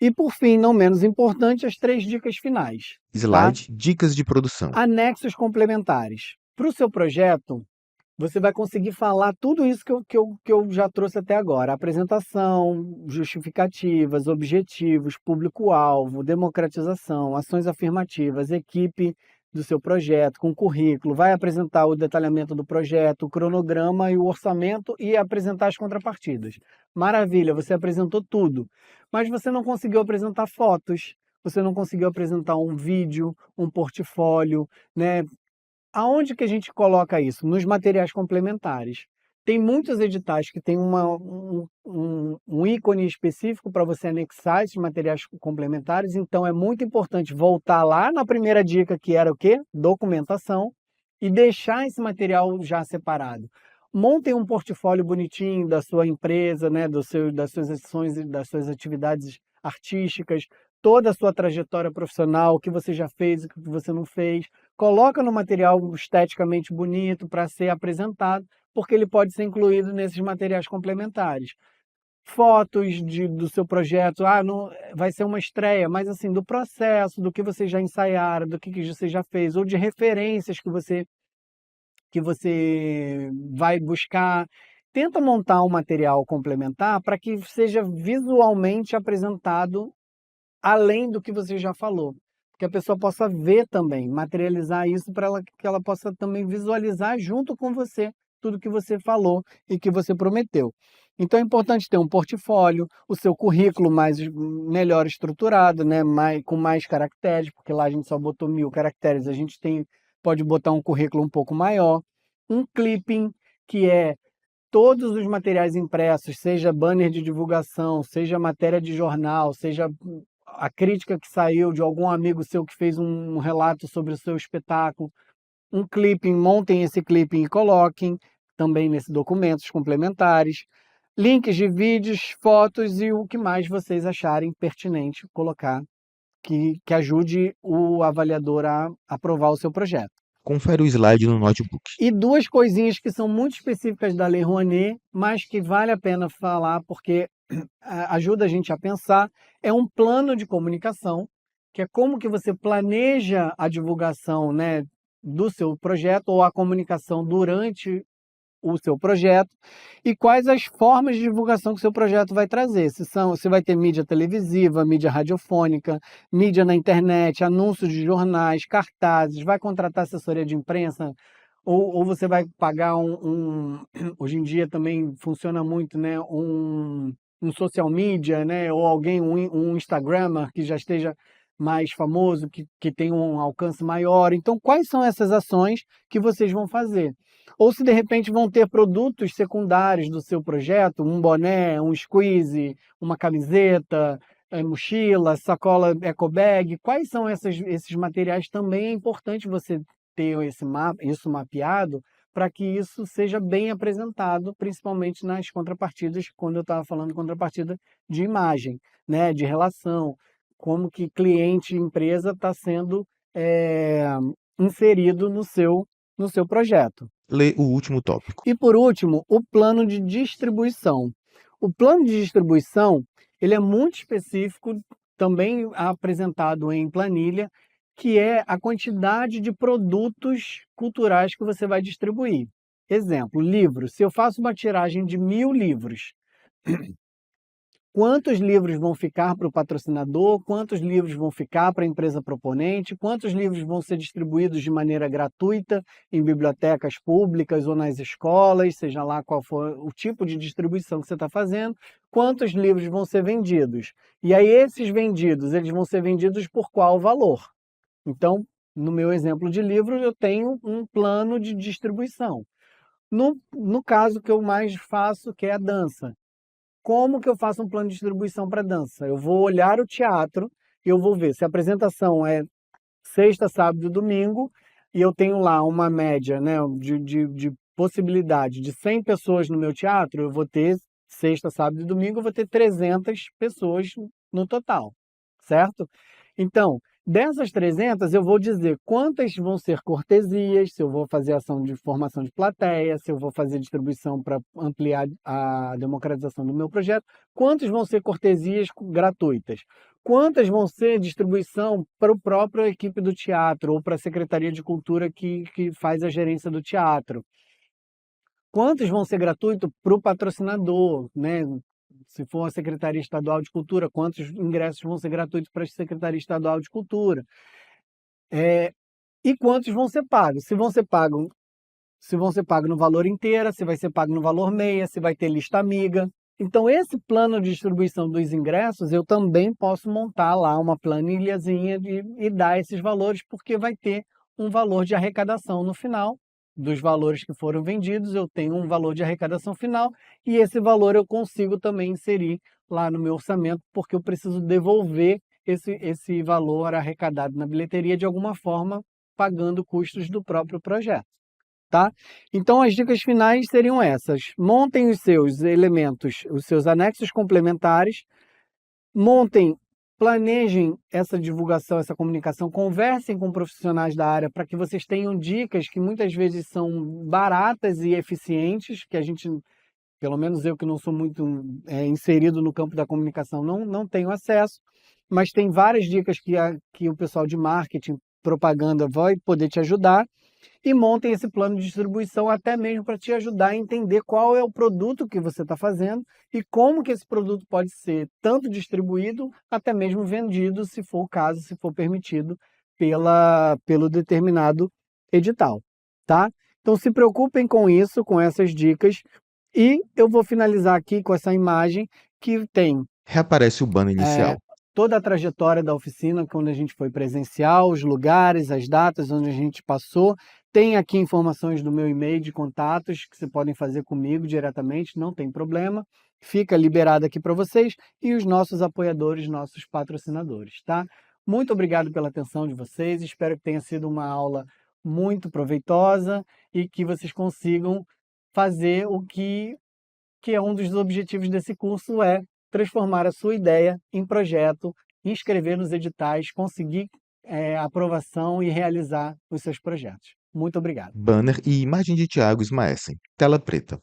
E por fim, não menos importante, as 3 dicas finais. Tá? Slide Dicas de produção. Anexos complementares. Para o seu projeto, você vai conseguir falar tudo isso que eu já trouxe até agora. Apresentação, justificativas, objetivos, público-alvo, democratização, ações afirmativas, equipe do seu projeto, com currículo, vai apresentar o detalhamento do projeto, o cronograma e o orçamento e apresentar as contrapartidas. Maravilha, você apresentou tudo, mas você não conseguiu apresentar fotos, você não conseguiu apresentar um vídeo, um portfólio, né? Aonde que a gente coloca isso? Nos materiais complementares. Tem muitos editais que tem um ícone específico para você anexar esses materiais complementares, então é muito importante voltar lá na primeira dica, que era o quê? Documentação, e deixar esse material já separado. Montem um portfólio bonitinho da sua empresa, né, das suas ações, das suas atividades artísticas, toda a sua trajetória profissional, o que você já fez, o que você não fez. Coloca no material esteticamente bonito para ser apresentado, porque ele pode ser incluído nesses materiais complementares. Fotos do seu projeto, não, vai ser uma estreia, mas assim, do processo, do que vocês já ensaiaram, do que você já fez, ou de referências que você vai buscar. Tenta montar um material complementar para que seja visualmente apresentado além do que você já falou. Que a pessoa possa ver também, materializar isso para ela, que ela possa também visualizar junto com você tudo que você falou e que você prometeu. Então é importante ter um portfólio, o seu currículo melhor estruturado, né? Com mais caracteres, porque lá a gente só botou 1.000 caracteres, a gente pode botar um currículo um pouco maior. Um clipping, que é todos os materiais impressos, seja banner de divulgação, seja matéria de jornal, seja a crítica que saiu de algum amigo seu que fez um relato sobre o seu espetáculo, um clipping, montem esse clipping e coloquem também nesse documentos complementares, links de vídeos, fotos e o que mais vocês acharem pertinente colocar que ajude o avaliador a aprovar o seu projeto. Confere o slide no notebook. E duas coisinhas que são muito específicas da Lei Rouanet, mas que vale a pena falar porque ajuda a gente a pensar, é um plano de comunicação, que é como que você planeja a divulgação, né, do seu projeto ou a comunicação durante o seu projeto e quais as formas de divulgação que o seu projeto vai trazer. Se vai ter mídia televisiva, mídia radiofônica, mídia na internet, anúncios de jornais, cartazes, vai contratar assessoria de imprensa, ou você vai pagar hoje em dia também funciona muito, né, um social media, né, ou alguém, um Instagrammer que já esteja mais famoso, que tem um alcance maior. Então, quais são essas ações que vocês vão fazer? Ou se de repente vão ter produtos secundários do seu projeto, um boné, um squeeze, uma camiseta, mochila, sacola eco bag, quais são esses materiais? Também é importante você ter isso mapeado para que isso seja bem apresentado, principalmente nas contrapartidas, quando eu estava falando contrapartida de imagem, né, de relação, como que cliente e empresa está sendo inserido no seu projeto. Lê o último tópico. E por último, o plano de distribuição. O plano de distribuição, ele é muito específico, também apresentado em planilha, que é a quantidade de produtos culturais que você vai distribuir. Exemplo, livros. Se eu faço uma tiragem de 1.000 livros, quantos livros vão ficar para o patrocinador, quantos livros vão ficar para a empresa proponente, quantos livros vão ser distribuídos de maneira gratuita em bibliotecas públicas ou nas escolas, seja lá qual for o tipo de distribuição que você está fazendo, quantos livros vão ser vendidos. E aí esses vendidos, eles vão ser vendidos por qual valor? Então, no meu exemplo de livro, eu tenho um plano de distribuição. No caso que eu mais faço, que é a dança, como que eu faço um plano de distribuição para dança? Eu vou olhar o teatro e eu vou ver se a apresentação é sexta, sábado e domingo, e eu tenho lá uma média, né, de possibilidade de 100 pessoas no meu teatro, eu vou ter sexta, sábado e domingo, eu vou ter 300 pessoas no total, certo? Então, dessas 300, eu vou dizer quantas vão ser cortesias, se eu vou fazer ação de formação de plateia, se eu vou fazer distribuição para ampliar a democratização do meu projeto, quantos vão ser cortesias gratuitas, quantas vão ser distribuição para a própria equipe do teatro ou para a Secretaria de Cultura que faz a gerência do teatro. Quantos vão ser gratuitos para o patrocinador, né? Se for a Secretaria Estadual de Cultura, quantos ingressos vão ser gratuitos para a Secretaria Estadual de Cultura? E quantos vão ser pagos? Se vão ser pagos no valor inteiro, se vai ser pago no valor meia, se vai ter lista amiga. Então, esse plano de distribuição dos ingressos, eu também posso montar lá uma planilhazinha e dar esses valores, porque vai ter um valor de arrecadação no final. Dos valores que foram vendidos, eu tenho um valor de arrecadação final, e esse valor eu consigo também inserir lá no meu orçamento, porque eu preciso devolver esse valor arrecadado na bilheteria de alguma forma, pagando custos do próprio projeto. Tá? Então, as dicas finais seriam essas. Montem os seus elementos, os seus anexos complementares, montem, planejem essa divulgação, essa comunicação, conversem com profissionais da área para que vocês tenham dicas que muitas vezes são baratas e eficientes, que a gente, pelo menos eu que não sou muito inserido no campo da comunicação, não tenho acesso, mas tem várias dicas que o pessoal de marketing, propaganda vai poder te ajudar. E montem esse plano de distribuição até mesmo para te ajudar a entender qual é o produto que você está fazendo e como que esse produto pode ser tanto distribuído, até mesmo vendido, se for o caso, se for permitido pelo determinado edital, tá? Então se preocupem com isso, com essas dicas, e eu vou finalizar aqui com essa imagem que tem Reaparece o banner inicial. toda a trajetória da oficina, quando a gente foi presencial, os lugares, as datas onde a gente passou. Tem aqui informações do meu e-mail de contatos que vocês podem fazer comigo diretamente, não tem problema. Fica liberado aqui para vocês e os nossos apoiadores, nossos patrocinadores, tá? Muito obrigado pela atenção de vocês. Espero que tenha sido uma aula muito proveitosa e que vocês consigam fazer o que é um dos objetivos desse curso, é transformar a sua ideia em projeto, inscrever nos editais, conseguir aprovação e realizar os seus projetos. Muito obrigado. Banner e imagem de Thiago Ismaessen. Tela preta.